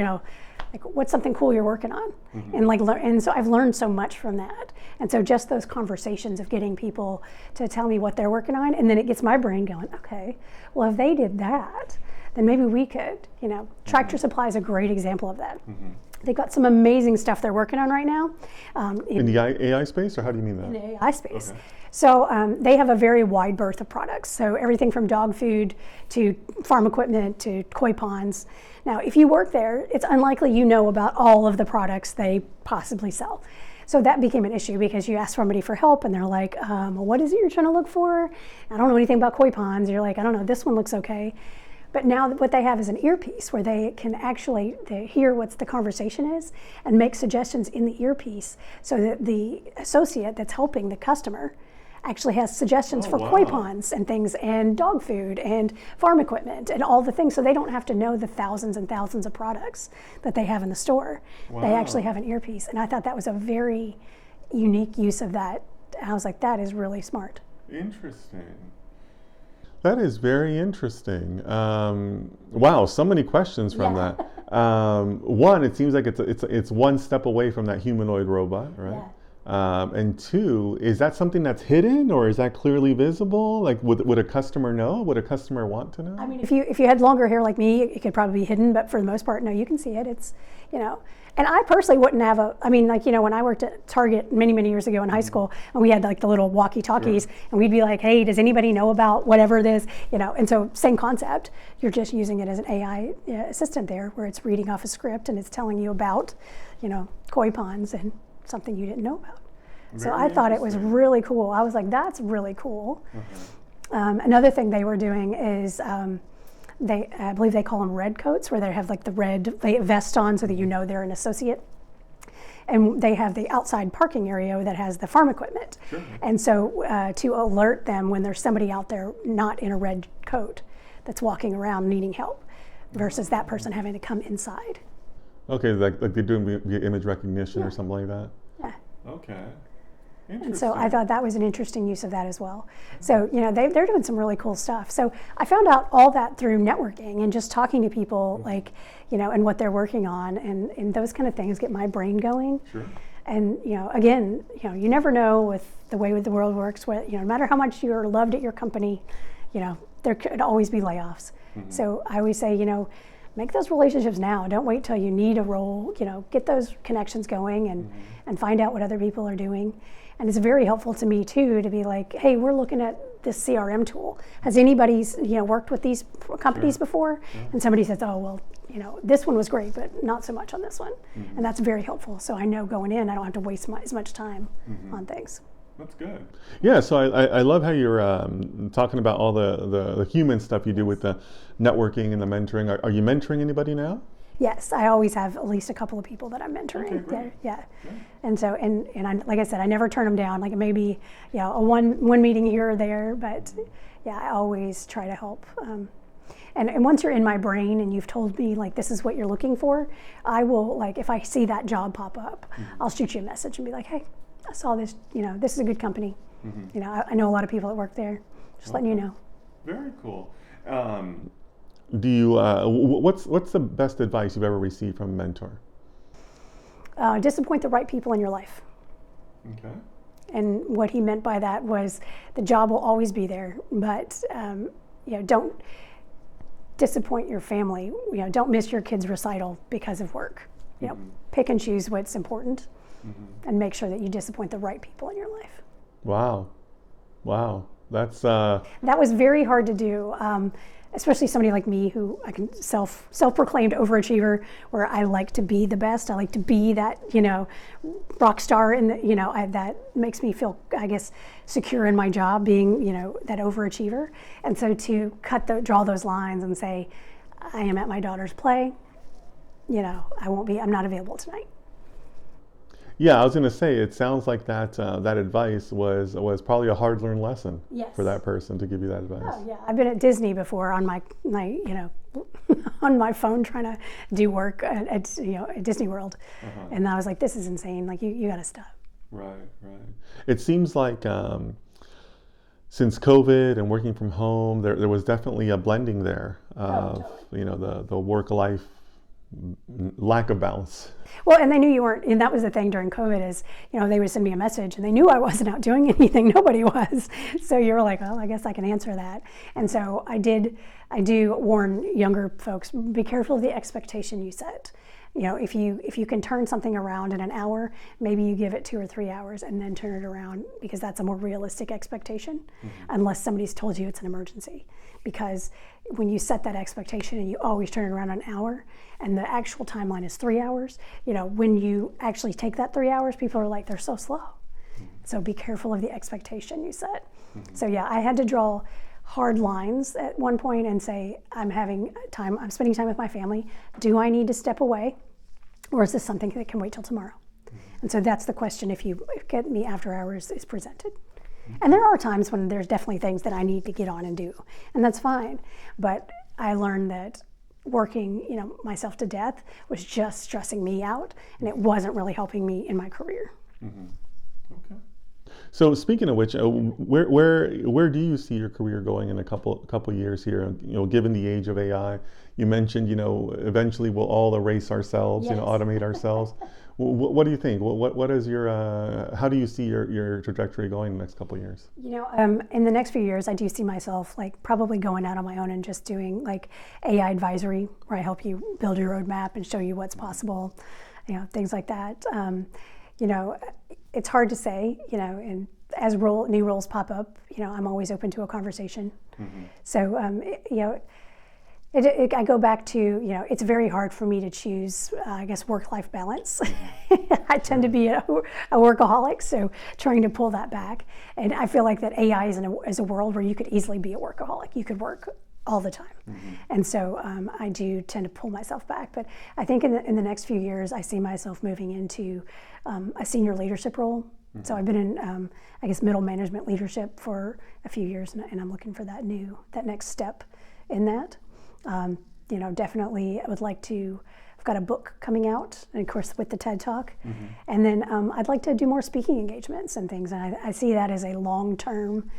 Like, what's something cool you're working on? And so I've learned so much from that. And so just those conversations of getting people to tell me what they're working on, and then it gets my brain going, okay, well, if they did that, then maybe we could, Tractor Supply is a great example of that. They've got some amazing stuff they're working on right now. In the AI space, or how do you mean that? In the AI space. Okay. So they have a very wide berth of products. So everything from dog food to farm equipment to koi ponds. Now, if you work there, it's unlikely you know about all of the products they possibly sell. So that became an issue because you ask somebody for help and they're like, what is it you're trying to look for? I don't know anything about koi ponds. You're like, I don't know, this one looks okay. But now what they have is an earpiece where they can actually hear what the conversation is and make suggestions in the earpiece so that the associate that's helping the customer actually has suggestions for koi ponds and things and dog food and farm equipment and all the things, so they don't have to know the thousands and thousands of products that they have in the store. They actually have an earpiece, and I thought that was a very unique use of that. I was like, that is really smart. Interesting. That is very interesting. Wow, so many questions from that. One, it seems like it's one step away from that humanoid robot, right? Yeah. And two, is that something that's hidden, or is that clearly visible? Like, would a customer know? Would a customer want to know? I mean, if you had longer hair like me, it could probably be hidden, but for the most part, no, you can see it. It's, and I personally wouldn't have when I worked at Target many, many years ago in high school, and we had like the little walkie-talkies, and we'd be like, hey, does anybody know about whatever it is? And so same concept, you're just using it as an AI assistant there, where it's reading off a script and it's telling you about, koi ponds and something you didn't know about. So I thought it was really cool. I was like, that's really cool. Another thing they were doing is I believe they call them red coats, where they have like the red vest on so that they're an associate. And they have the outside parking area that has the farm equipment. Sure. And so to alert them when there's somebody out there not in a red coat that's walking around needing help, versus that person having to come inside. Okay, like they're doing via image recognition or something like that? Yeah. Okay. And so I thought that was an interesting use of that as well. So, they're doing some really cool stuff. So I found out all that through networking and just talking to people, like, and what they're working on, and those kind of things get my brain going. Sure. And, again, you never know with the way the world works, where, no matter how much you're loved at your company, there could always be layoffs. So I always say, make those relationships now. Don't wait till you need a role. Get those connections going and find out what other people are doing. And it's very helpful to me too to be like, hey, we're looking at this CRM tool. Has anybody worked with these companies before? And somebody says, oh, well, this one was great, but not so much on this one. And that's very helpful. So I know going in, I don't have to waste as much time on things. That's good. Yeah, so I love how you're talking about all the human stuff you do with the networking and the mentoring. Are you mentoring anybody now? Yes, I always have at least a couple of people that I'm mentoring. Okay, yeah. And so, and I, like I said, I never turn them down. Like maybe, a one meeting here or there, but yeah, I always try to help. And once you're in my brain and you've told me like this is what you're looking for, I will, like, if I see that job pop up, I'll shoot you a message and be like, hey, I saw this, this is a good company. I know a lot of people that work there. Just letting you know. Very cool. Do you? What's the best advice you've ever received from a mentor? Disappoint the right people in your life. Okay. And what he meant by that was the job will always be there, but don't disappoint your family. Don't miss your kid's recital because of work. Pick and choose what's important, and make sure that you disappoint the right people in your life. Wow, that's that was very hard to do. Especially somebody like me who I can self-proclaimed overachiever, where I like to be the best. I like to be that, rock star, and that makes me feel, I guess, secure in my job, being, that overachiever. And so to draw those lines and say, I am at my daughter's play, I'm not available tonight. Yeah, I was going to say, it sounds like that advice was probably a hard-learned lesson for that person to give you that advice. Oh yeah, I've been at Disney before on my on my phone trying to do work at Disney World, and I was like, this is insane. Like you got to stop. Right. It seems like since COVID and working from home, there was definitely a blending there of the work-life lack of balance. Well, and they knew you weren't, and that was the thing during COVID is, they would send me a message and they knew I wasn't out doing anything. Nobody was. So you were like, well, I guess I can answer that. And so I do warn younger folks, be careful of the expectation you set. If you can turn something around in an hour, maybe you give it 2 or 3 hours and then turn it around, because that's a more realistic expectation, unless somebody's told you it's an emergency. Because when you set that expectation and you always turn it around an hour, and the actual timeline is 3 hours, when you actually take that 3 hours, people are like, they're so slow. So be careful of the expectation you set. So yeah, I had to draw hard lines at one point and say, I'm spending time with my family. Do I need to step away, or is this something that can wait till tomorrow? And so that's the question, if you get me after hours, is presented. And there are times when there's definitely things that I need to get on and do, and that's fine. But I learned that working, myself to death was just stressing me out, and it wasn't really helping me in my career. Okay. So speaking of which, where do you see your career going in a couple years here? Given the age of AI, you mentioned eventually we'll all erase ourselves, automate ourselves. What do you think? What is your how do you see your trajectory going in the next couple of years? In the next few years, I do see myself like probably going out on my own and just doing like AI advisory, where I help you build your roadmap and show you what's possible, things like that. It's hard to say, and as new roles pop up, I'm always open to a conversation. So, I go back to, it's very hard for me to choose, I guess, work-life balance. I tend to be a workaholic, so trying to pull that back. And I feel like that AI is a world where you could easily be a workaholic. You could work all the time. And so I do tend to pull myself back. But I think in the next few years, I see myself moving into a senior leadership role. So I've been in, I guess, middle management leadership for a few years, and I'm looking for that next step in that. Definitely I would like to, I've got a book coming out, and of course with the TED Talk, and then I'd like to do more speaking engagements and things, and I see that as a long-term,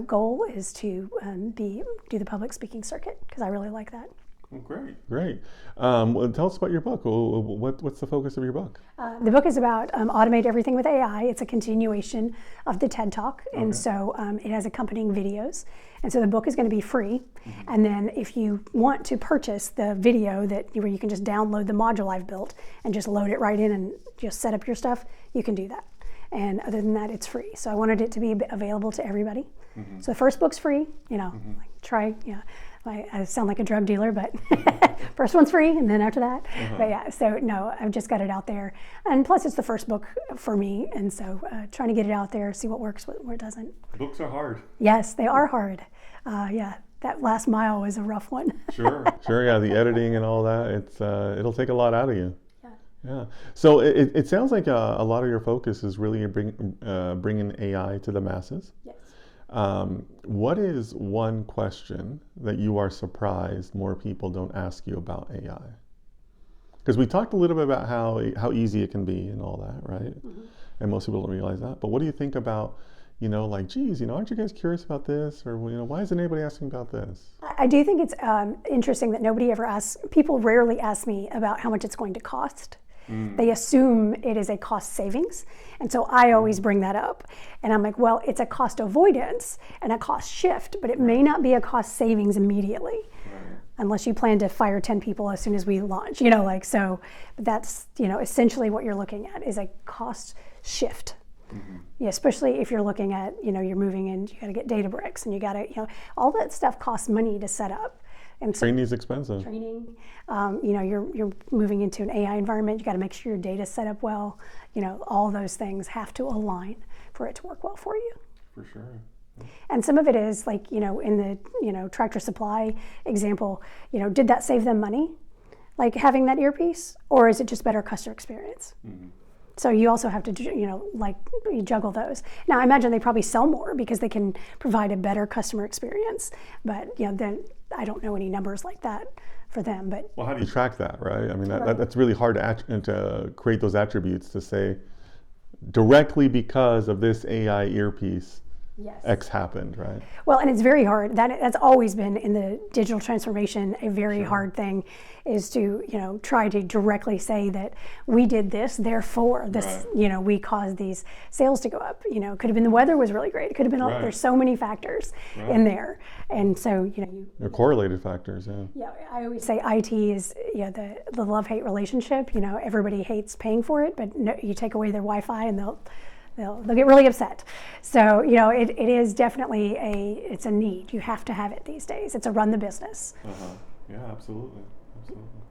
goal, is to do the public speaking circuit, because I really like that. Great. Well, tell us about your book. What's the focus of your book? The book is about automate everything with AI. It's a continuation of the TED Talk, and so it has accompanying videos. And so the book is going to be free. And then if you want to purchase the video where you can just download the module I've built and just load it right in and just set up your stuff, you can do that. And other than that, it's free. So I wanted it to be available to everybody. So the first book's free. Try. I sound like a drug dealer, but first one's free, and then after that. But yeah, so no, I've just got it out there. And plus, it's the first book for me, and so trying to get it out there, see what works, what doesn't. Books are hard. Yes, they are hard. That last mile was a rough one. Sure. Yeah, the editing and all that, it'll take a lot out of you. Yeah. So it sounds like a lot of your focus is really bringing AI to the masses. Yes. What is one question that you are surprised more people don't ask you about AI? Because we talked a little bit about how easy it can be and all that, right? Mm-hmm. And most people don't realize that. But what do you think about, like, geez, aren't you guys curious about this? Or, why isn't anybody asking about this? I do think it's interesting that people rarely ask me about how much it's going to cost. They assume it is a cost savings. And so I always bring that up. And I'm like, well, it's a cost avoidance and a cost shift, but it may not be a cost savings immediately. Unless you plan to fire 10 people as soon as we launch, so that's, essentially what you're looking at is a cost shift. Mm-hmm. Yeah, especially if you're looking at, you're moving in, you got to get Databricks and you got to, all that stuff costs money to set up. And training is expensive. Training, you're moving into an AI environment. You got to make sure your data's set up well. All those things have to align for it to work well for you. For sure. And some of it is like, in the, Tractor Supply example, did that save them money? Like having that earpiece, or is it just better customer experience? Mm-hmm. So you also have to, you juggle those. Now, I imagine they probably sell more because they can provide a better customer experience. But, then I don't know any numbers like that for them. But well, how do you track that, right? I mean, that's really hard to create those attributes to say directly because of this AI earpiece. Yes. X happened, right? Well, and it's very hard. That's always been in the digital transformation a very hard thing, is to try to directly say that we did this, therefore this, we caused these sales to go up. Could have been the weather was really great. It could have been there's so many factors in there, and so they're correlated factors. Yeah. Yeah, I always say IT is the love-hate relationship. Everybody hates paying for it, but you take away their Wi-Fi and they'll get really upset. So, it is definitely it's a need. You have to have it these days. It's a run the business. Uh-huh. Yeah, absolutely.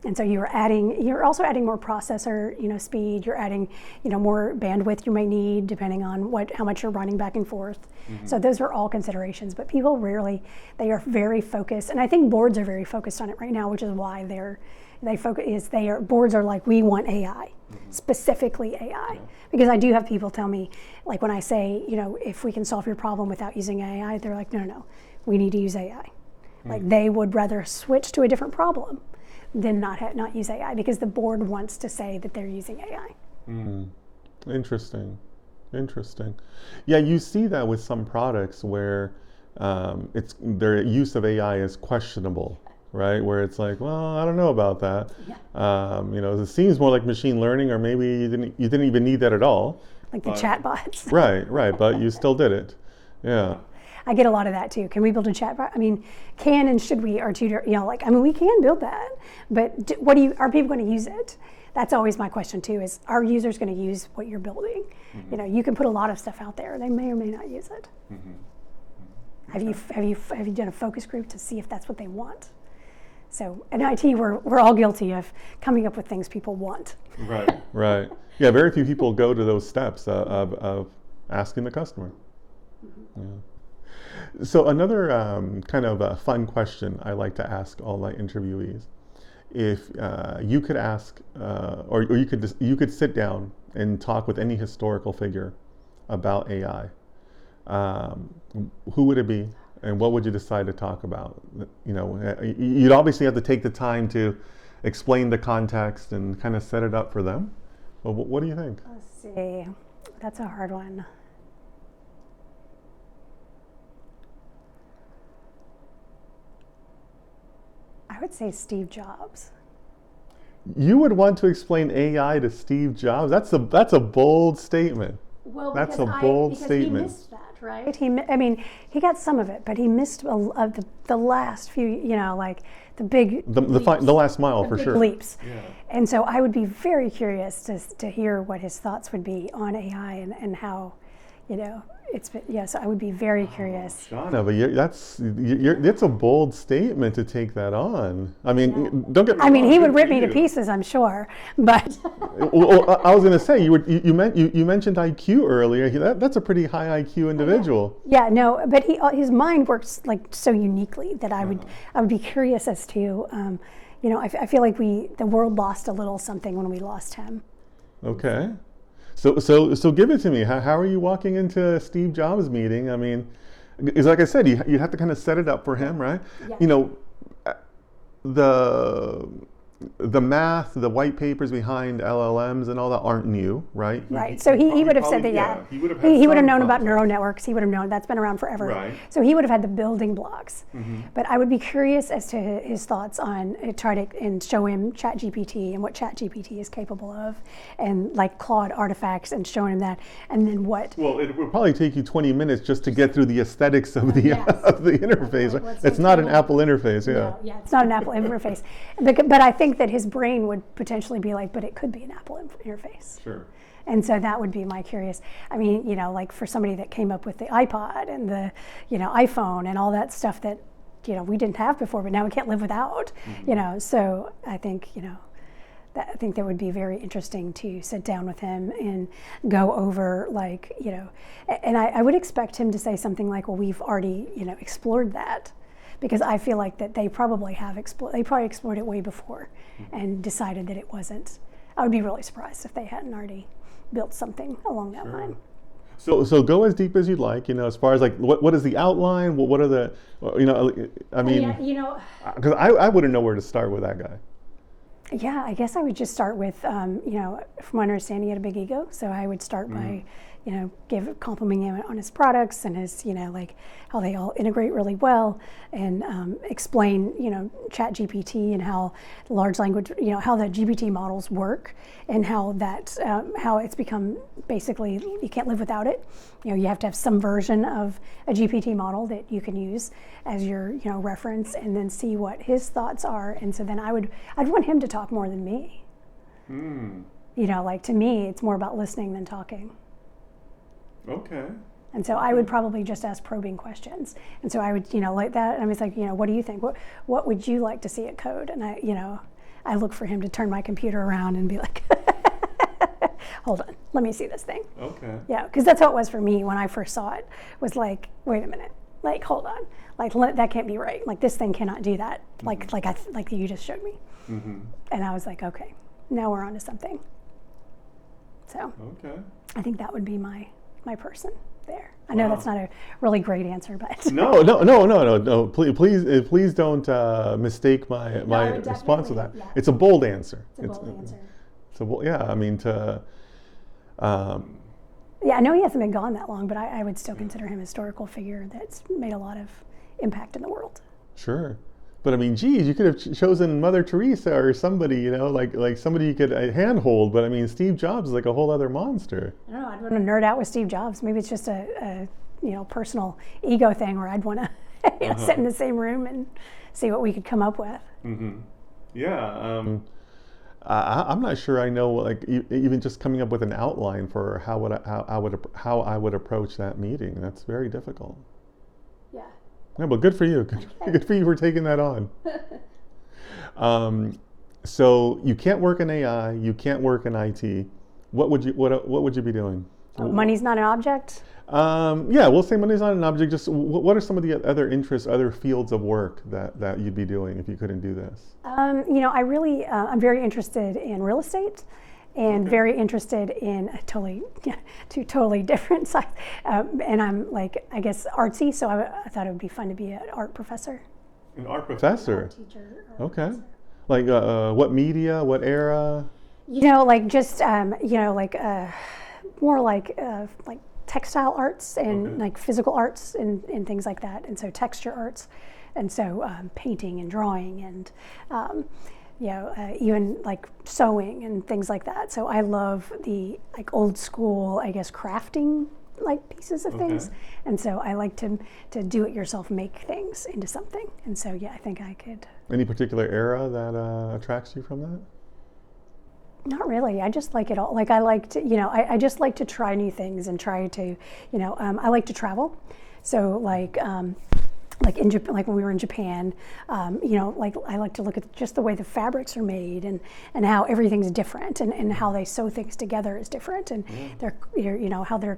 And so you're also adding more processor, speed. You're adding, more bandwidth you may need depending on how much you're running back and forth. Mm-hmm. So those are all considerations, but people they are very focused. And I think boards are very focused on it right now, which is why boards are like, we want AI, specifically AI. Yeah. Because I do have people tell me, like when I say, if we can solve your problem without using AI, they're like, no, we need to use AI. Like they would rather switch to a different problem than not use AI because the board wants to say that they're using AI. Interesting. Yeah, you see that with some products where their use of AI is questionable. Right, where it's like, well, I don't know about that. Yeah. It seems more like machine learning, or maybe you didn't even need that at all. Like the chatbots. Right, but you still did it. Yeah. I get a lot of that too. Can we build a chatbot? I mean, can and should we are two, we can build that, but are people going to use it? That's always my question too. Is are users going to use what you're building? Mm-hmm. You can put a lot of stuff out there. They may or may not use it. Mm-hmm. Have you done a focus group to see if that's what they want? So in IT, we're all guilty of coming up with things people want. Right. Yeah, very few people go to those steps of asking the customer. Mm-hmm. Yeah. So another kind of a fun question I like to ask all my interviewees: if you could ask, or you could sit down and talk with any historical figure about AI, who would it be? And what would you decide to talk about? You'd obviously have to take the time to explain the context and kind of set it up for them. But what do you think? Let's see. That's a hard one. I would say Steve Jobs. You would want to explain AI to Steve Jobs? That's a bold statement. Well, that's a bold statement. He missed that, right? He got some of it, but he missed the last few, the big the last mile for sure. Leaps. Yeah. And so I would be very curious to hear what his thoughts would be on AI and how, so I would be very curious. Shauna, but that's a bold statement to take that on. I mean, don't get me wrong. He would rip me to pieces, I'm sure. But well, I was going to say you mentioned IQ earlier. That's a pretty high IQ individual. Yeah, no, but his mind works like so uniquely that I would be curious as to, I feel like the world lost a little something when we lost him. Okay. So give it to me. How are you walking into a Steve Jobs meeting? I mean, Because like I said, you have to kind of set it up for him, right? Yeah. You know, the the math, the white papers behind LLMs and all that aren't new, right? Right. So he would have said that, yeah. He would have He would have some known about concept. neural networks. He would have known that's been around forever. Right. So he would have had the building blocks. Mm-hmm. But I would be curious as to his thoughts on try to and show him ChatGPT and what ChatGPT is capable of, and like Claude artifacts and showing him that, and then what. Well, it would probably take you 20 minutes just to get through the aesthetics of the Yes. of the interface. Right. Right? What's It's so not an cool. Apple interface, yeah. No, yeah, it's not an Apple interface. But I think that his brain would potentially be like, but it could be an Apple interface. Sure. And so that would be my curious. I mean, you know, like for somebody that came up with the iPod and the, you know, iPhone and all that stuff that, you know, we didn't have before, but now we can't live without, you know. So I think, you know, I think that would be very interesting to sit down with him and go over, like, you know, and I would expect him to say something like, well, we've already, you know, explored that. Because I feel like that they probably have they probably explored it way before and decided that it wasn't. I would be really surprised if they hadn't already built something along that line. So go as deep as you'd like, you know, as far as like what is the outline, what are the, you know, I mean, Yeah, you know, because I wouldn't know where to start with that guy. yeah, I guess I would just start with, you know, from my understanding, he had a big ego, so I would start by, you know, complimenting him on his products and his, you know, like how they all integrate really well, and explain, you know, ChatGPT and how large language, you know, how the GPT models work, and how that, how it's become basically you can't live without it. You know, you have to have some version of a GPT model that you can use as your, you know, reference, and then see what his thoughts are. And so then I'd want him to talk more than me. You know, like to me, it's more about listening than talking. Okay. And so I would probably just ask probing questions. And so I would, you know, like that. And I was like, you know, what do you think? What would you like to see at code? And I, you know, I look for him to turn my computer around and be like, hold on, let me see this thing. Okay. Yeah, because that's how it was for me when I first saw it. Was like, wait a minute, like hold on, like that can't be right. Like this thing cannot do that. Like like you just showed me. And I was like, okay, now we're on to something. So Okay. I think that would be my person there. I know that's not a really great answer, but No. Please don't mistake my response to that. definitely, yeah. It's a bold answer. it's a bold answer. So yeah, I mean Yeah, I know he hasn't been gone that long, but I would still consider him a historical figure that's made a lot of impact in the world. sure. But I mean, geez, you could have chosen Mother Teresa or somebody, you know, like somebody you could handhold. But I mean, Steve Jobs is like a whole other monster. I don't know. I'd want to nerd out with Steve Jobs. Maybe it's just a you know, personal ego thing where I'd want to you know, sit in the same room and see what we could come up with. Yeah. I'm not sure I know, like even just coming up with an outline for how I would approach that meeting. That's very difficult. Yeah. Yeah, but good for you. Good for you for taking that on. So you can't work in AI. You can't work in IT. What would you be doing? Money's not an object. Yeah, we'll say money's not an object. Just what are some of the other interests, other fields of work that you'd be doing if you couldn't do this? You know, I really, I'm very interested in real estate, and very interested in two totally different sides. And I'm like, I guess, artsy, so I thought it would be fun to be an art professor. An art professor. Art teacher. Okay. Like what media? What era? You know, like just, you know, like more like textile arts and like physical arts and things like that. And so texture arts. And so painting and drawing and, you know, even like sewing and things like that. So I love the like old school, I guess, crafting like pieces of things. And so I like to do it yourself, make things into something. And so, yeah, I think I could. Any particular era that attracts you from that? Not really. I just like it all. Like I like to, you know, I just like to try new things and try to, you know, I like to travel. So like in Japan, like when we were in Japan, you know, like I like to look at just the way the fabrics are made and how everything's different and how they sew things together is different and their, you know, how their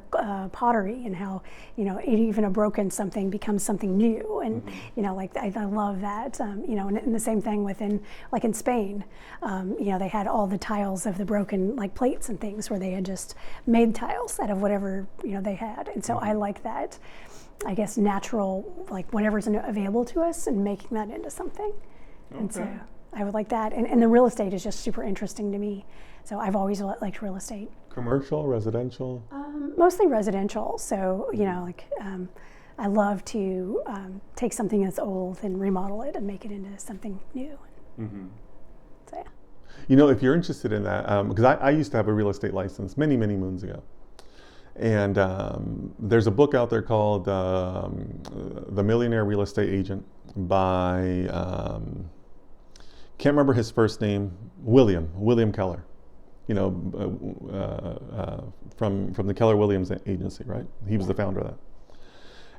pottery and how, you know, even a broken something becomes something new and you know, like I love that. You know, and the same thing within like in Spain, you know, they had all the tiles of the broken like plates and things where they had just made tiles out of whatever, you know, they had, and so I like that. I guess, natural, like whatever's available to us and making that into something. Okay. And so I would like that. And the real estate is just super interesting to me. So I've always liked real estate. Commercial, residential? Mostly residential. So, I love to take something that's old and remodel it and make it into something new. Mm-hmm. So, yeah. If you're interested in that, because I used to have a real estate license many, many moons ago. And there's a book out there called The Millionaire Real Estate Agent by, can't remember his first name, William Keller. From the Keller Williams agency, right? He was the founder of that.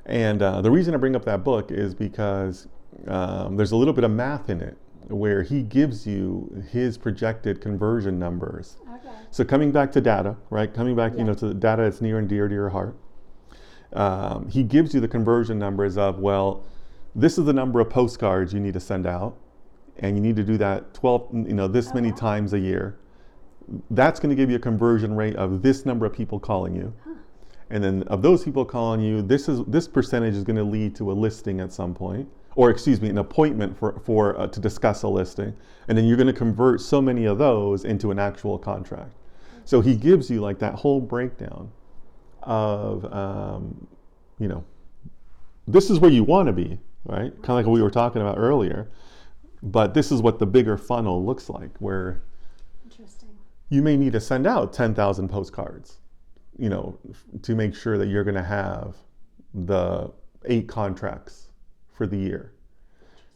And the reason I bring up that book is because there's a little bit of math in it where he gives you his projected conversion numbers. Okay. So coming back to data, right? Coming back, to the data that's near and dear to your heart. He gives you the conversion numbers of, well, this is the number of postcards you need to send out, and you need to do that 12, this many times a year. That's going to give you a conversion rate of this number of people calling you. Huh. And then of those people calling you, this percentage is going to lead to a listing at some point, or an appointment for to discuss a listing. And then you're going to convert so many of those into an actual contract. So he gives you like that whole breakdown of, this is where you want to be, right? Kind of like what we were talking about earlier. But this is what the bigger funnel looks like, where you may need to send out 10,000 postcards, to make sure that you're going to have the 8 contracts for the year.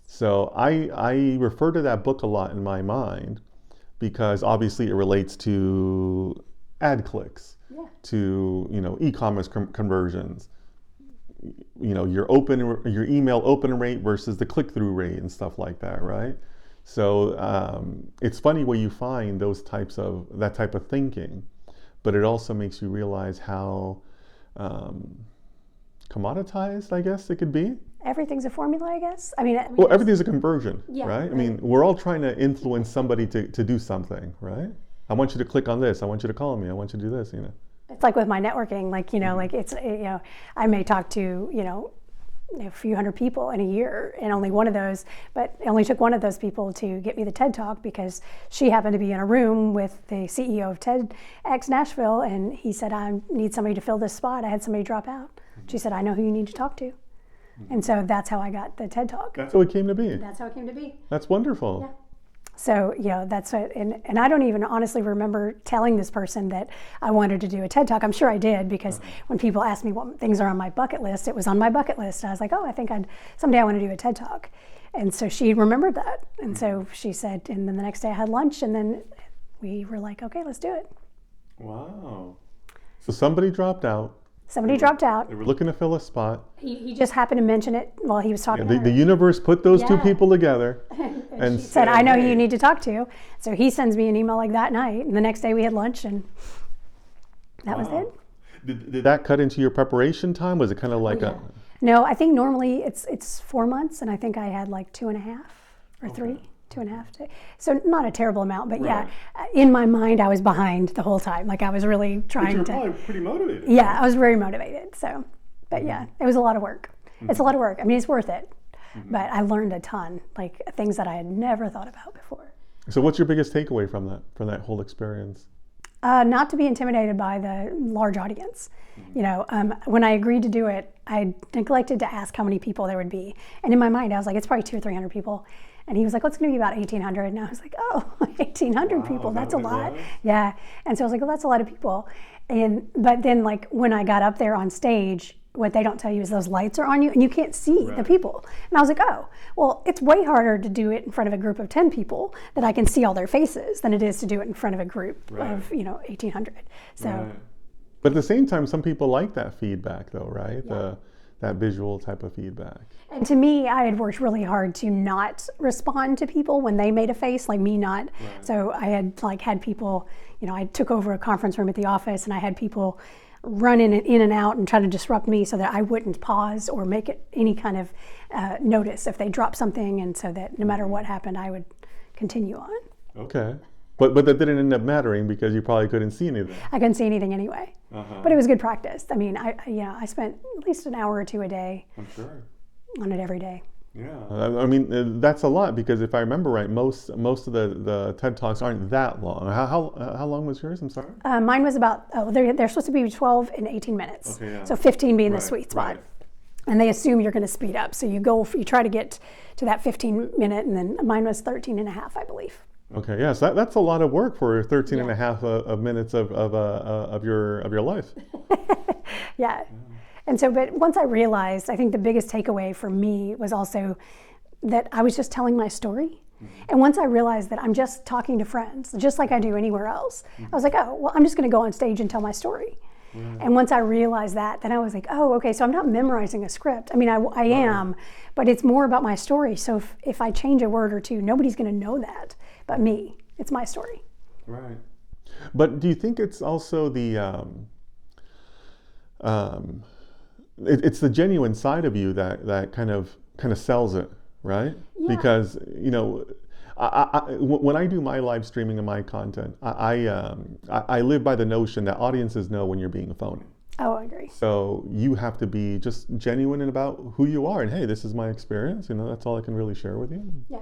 So I refer to that book a lot in my mind because obviously it relates to ad clicks, to e-commerce conversions, your email open rate versus the click-through rate and stuff like that, right? So it's funny where you find that type of thinking, but it also makes you realize how commoditized, I guess it could be. Everything's a formula, I guess. Well, everything's a conversion, right? We're all trying to influence somebody to do something, right? I want you to click on this. I want you to call me. I want you to do this, It's like with my networking, I may talk to, a few hundred people in a year, and only it only took one of those people to get me the TED Talk because she happened to be in a room with the CEO of TEDx Nashville, and he said, I need somebody to fill this spot. I had somebody drop out. She said, I know who you need to talk to. And so that's how I got the TED Talk. That's how it came to be. That's how it came to be. That's wonderful. Yeah. So, that's what, and I don't even honestly remember telling this person that I wanted to do a TED Talk. I'm sure I did because when people ask me what things are on my bucket list, it was on my bucket list. And I was like, I think someday I want to do a TED Talk. And so she remembered that. And so she said, and then the next day I had lunch, and then we were like, okay, let's do it. Wow. So somebody dropped out. Somebody dropped out. They were looking to fill a spot. He just happened to mention it while he was talking. The universe put those two people together. And she said, I know who you need to talk to. So he sends me an email like that night. And the next day we had lunch, and that was it. Did that cut into your preparation time? Was it kind of like a... No, I think normally it's 4 months. And I think I had like 2.5 or 3. 2.5. So not a terrible amount, but in my mind I was behind the whole time. Like I was really trying to. But you're probably pretty motivated. Yeah, I was very motivated. So, but it was a lot of work. It's a lot of work. It's worth it. But I learned a ton, like things that I had never thought about before. So what's your biggest takeaway from that whole experience? Not to be intimidated by the large audience. When I agreed to do it, I neglected to ask how many people there would be. And in my mind, I was like, it's probably 200 or 300 people. And he was like, well, it's going to be about 1,800. And I was like, 1,800 people, that's a lot. Yeah. And so I was like, well, that's a lot of people. But then like when I got up there on stage, what they don't tell you is those lights are on you and you can't see the people. And I was like, well, it's way harder to do it in front of a group of 10 people that I can see all their faces than it is to do it in front of a group of, 1,800. So. But at the same time, some people like that feedback though, right? Yeah. That visual type of feedback. And to me, I had worked really hard to not respond to people when they made a face, like me not. Right. So I had people, I took over a conference room at the office and I had people run in and out and try to disrupt me so that I wouldn't pause or make it any kind of notice if they dropped something, and so that no matter what happened, I would continue on. Okay. But that didn't end up mattering because you probably couldn't see anything. I couldn't see anything anyway. But it was good practice. I mean, I spent at least an hour or two a day I'm sure. on it every day. Yeah, I mean that's a lot because if I remember right, most of the TED Talks aren't that long. How long was yours? I'm sorry. Mine was about they're supposed to be 12 and 18 minutes. Okay, yeah. So 15 being the sweet spot. Right. And they assume you're going to speed up. So you try to get to that 15-minute, and then mine was 13 and a half, I believe. Okay, yes, that's a lot of work for 13 and a half of minutes of your life. Yeah. And so, but once I realized, I think the biggest takeaway for me was also that I was just telling my story. And once I realized that I'm just talking to friends, just like I do anywhere else, I was like, oh, well, I'm just going to go on stage and tell my story. And once I realized that, then I was like, oh, okay, so I'm not memorizing a script. I mean, I am, but it's more about my story. So if I change a word or two, nobody's going to know that but me. It's my story. Right. But do you think it's also it's the genuine side of you that kind of sells it, right? Yeah. Because when I do my live streaming and my content, I live by the notion that audiences know when you're being a phony. Oh, I agree. So you have to be just genuine about who you are, and hey, this is my experience. That's all I can really share with you. Yeah.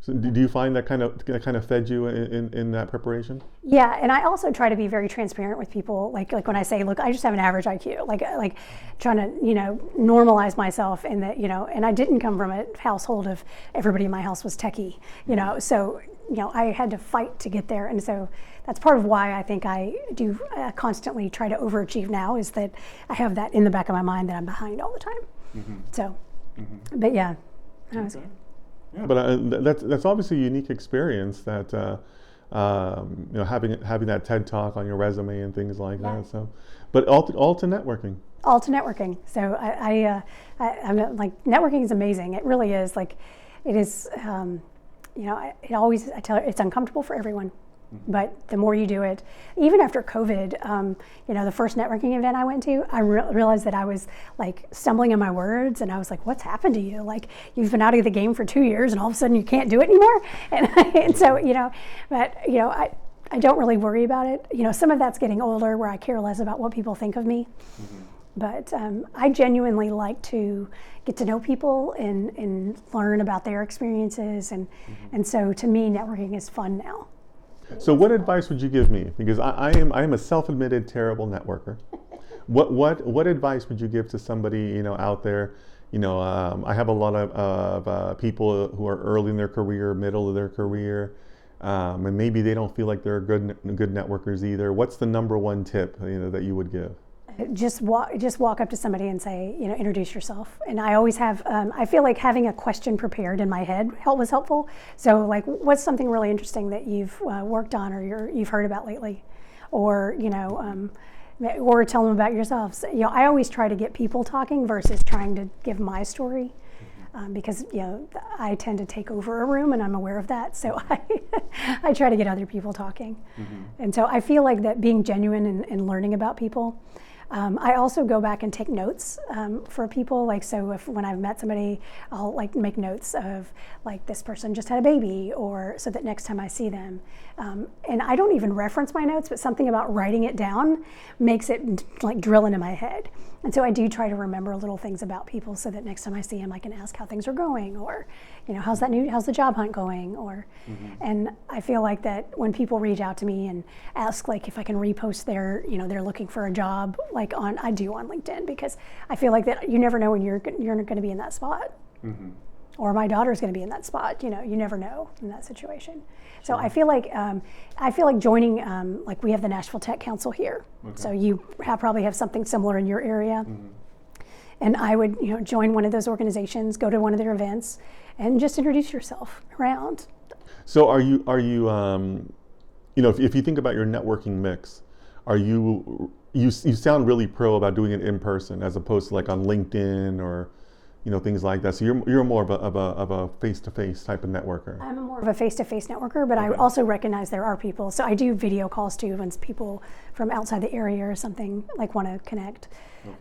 So do you find that kind of fed you in that preparation? Yeah, and I also try to be very transparent with people. Like when I say, look, I just have an average IQ. Like trying to normalize myself in that and I didn't come from a household of everybody in my house was techie. So I had to fight to get there, and so that's part of why I think I do constantly try to overachieve now. Is that I have that in the back of my mind that I'm behind all the time. So, but yeah, that was good. Yeah, but that's obviously a unique experience that having that TED Talk on your resume and things like that. So, but all to networking. All to networking. So I'm like, networking is amazing. It really is. Like, it is. It always, I tell her, it's uncomfortable for everyone. But the more you do it, even after COVID, the first networking event I went to, I realized that I was like stumbling on my words, and I was like, "What's happened to you? Like, you've been out of the game for 2 years, and all of a sudden you can't do it anymore." And so I don't really worry about it. Some of that's getting older, where I care less about what people think of me. But I genuinely like to get to know people and learn about their experiences, and so to me, networking is fun now. So what advice would you give me? Because I am a self-admitted terrible networker. What advice would you give to somebody out there? I have a lot of people who are early in their career, middle of their career, and maybe they don't feel like they're good networkers either. What's the number one tip that you would give? Just walk up to somebody and say, introduce yourself. And I always have, I feel like having a question prepared in my head was helpful. So like, what's something really interesting that you've worked on or you've heard about lately? Or, or tell them about yourselves. I always try to get people talking versus trying to give my story. Because I tend to take over a room, and I'm aware of that. So I try to get other people talking. And so I feel like that being genuine and learning about people. I also go back and take notes for people. Like, so when I've met somebody, I'll like make notes of like, this person just had a baby, or so that next time I see them. And I don't even reference my notes, but something about writing it down makes it like drill into my head. And so I do try to remember little things about people so that next time I see them, I can ask how things are going, or, how's the job hunt going? Or, and I feel like that when people reach out to me and ask like if I can repost they're looking for a job, like on LinkedIn, because I feel like that you never know when you're going to be in that spot. Or my daughter's going to be in that spot. You never know in that situation. So I feel like joining, like we have the Nashville Tech Council here. So you probably have something similar in your area. And I would join one of those organizations, go to one of their events, and just introduce yourself around. So are you if you think about your networking mix, are you sound really pro about doing it in person as opposed to like on LinkedIn or things like that. So you're more of a face-to-face type of networker. I'm more of a face-to-face networker, but I also recognize there are people. So I do video calls too when people from outside the area or something like want to connect.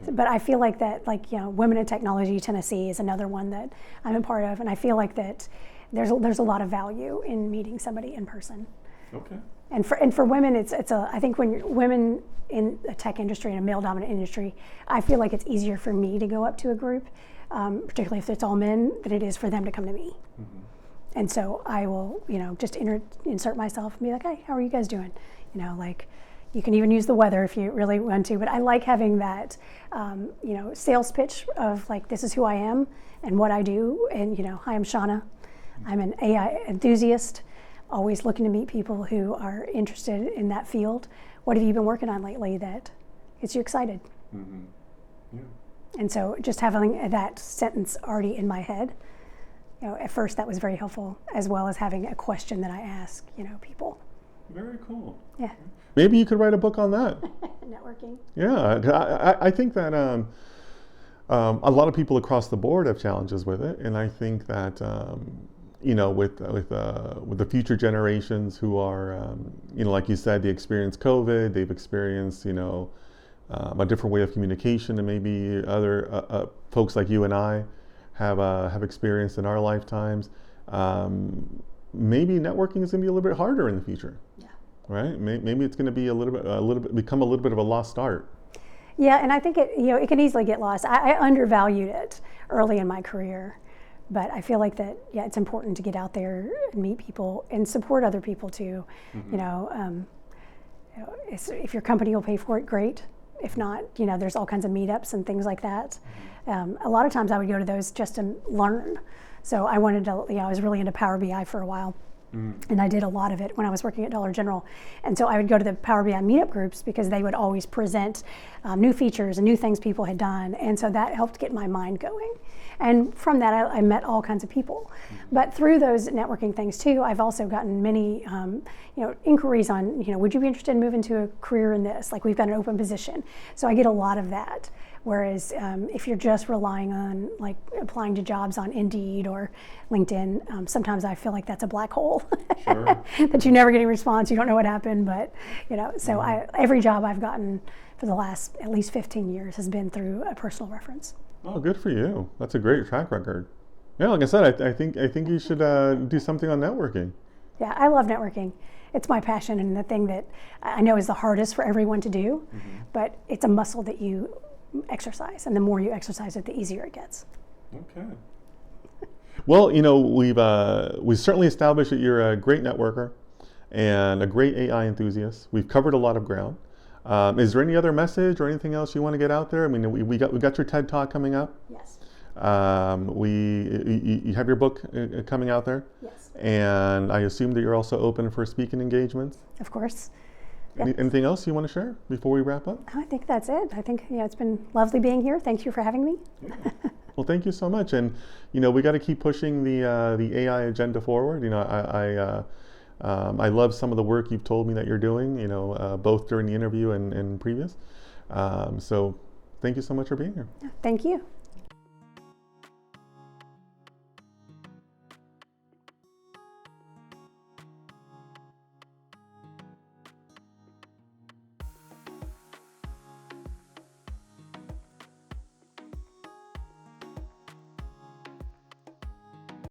But I feel like that, like Women in Technology Tennessee is another one that I'm a part of, and I feel like that there's a lot of value in meeting somebody in person. Okay. And for women, I think when women in a tech industry, in a male-dominant industry, I feel like it's easier for me to go up to a group, particularly if it's all men, than it is for them to come to me. Mm-hmm. And so I will, just insert myself and be like, hey, how are you guys doing? Like, you can even use the weather if you really want to, but I like having that, sales pitch of like, this is who I am and what I do. And, hi, I'm Shauna. I'm an AI enthusiast, always looking to meet people who are interested in that field. What have you been working on lately that gets you excited? Mm-hmm. Yeah. And so just having that sentence already in my head, at first that was very helpful, as well as having a question that I ask, people. Very cool. Yeah. Maybe you could write a book on that. Networking. Yeah, I think that a lot of people across the board have challenges with it, and I think that with the future generations who are like you said, they experienced COVID, they've experienced a different way of communication, and maybe other folks like you and I have experienced in our lifetimes. Maybe networking is going to be a little bit harder in the future. Yeah. Right? Maybe it's going to be become a little bit of a lost art. Yeah, and I think it can easily get lost. I undervalued it early in my career, but I feel like that it's important to get out there and meet people and support other people too. Mm-hmm. If your company will pay for it, great. If not, there's all kinds of meetups and things like that. Mm-hmm. A lot of times I would go to those just to learn. So I wanted to, I was really into Power BI for a while. And I did a lot of it when I was working at Dollar General. And so I would go to the Power BI meetup groups because they would always present new features and new things people had done. And so that helped get my mind going. And from that, I met all kinds of people. But through those networking things too, I've also gotten many inquiries on, would you be interested in moving to a career in this? Like, we've got an open position. So I get a lot of that. Whereas if you're just relying on like applying to jobs on Indeed or LinkedIn, sometimes I feel like that's a black hole. Sure. That you never get a response, you don't know what happened. But so every job I've gotten for the last at least 15 years has been through a personal reference. Oh, good for you. That's a great track record. Yeah, like I said, I think you should do something on networking. Yeah, I love networking. It's my passion and the thing that I know is the hardest for everyone to do, but it's a muscle that you exercise, and the more you exercise it, the easier it gets. Okay. Well, we've certainly established that you're a great networker and a great AI enthusiast. We've covered a lot of ground. Is there any other message or anything else you want to get out there? I mean, we got your TED Talk coming up. Yes. You have your book coming out there. Yes. And I assume that you're also open for speaking engagements. Of course. Anything else you want to share before we wrap up? I think that's it. I think it's been lovely being here. Thank you for having me. Yeah. Well, thank you so much. And we got to keep pushing the AI agenda forward. I love some of the work you've told me that you're doing. Both during the interview and previous. So, thank you so much for being here. Thank you.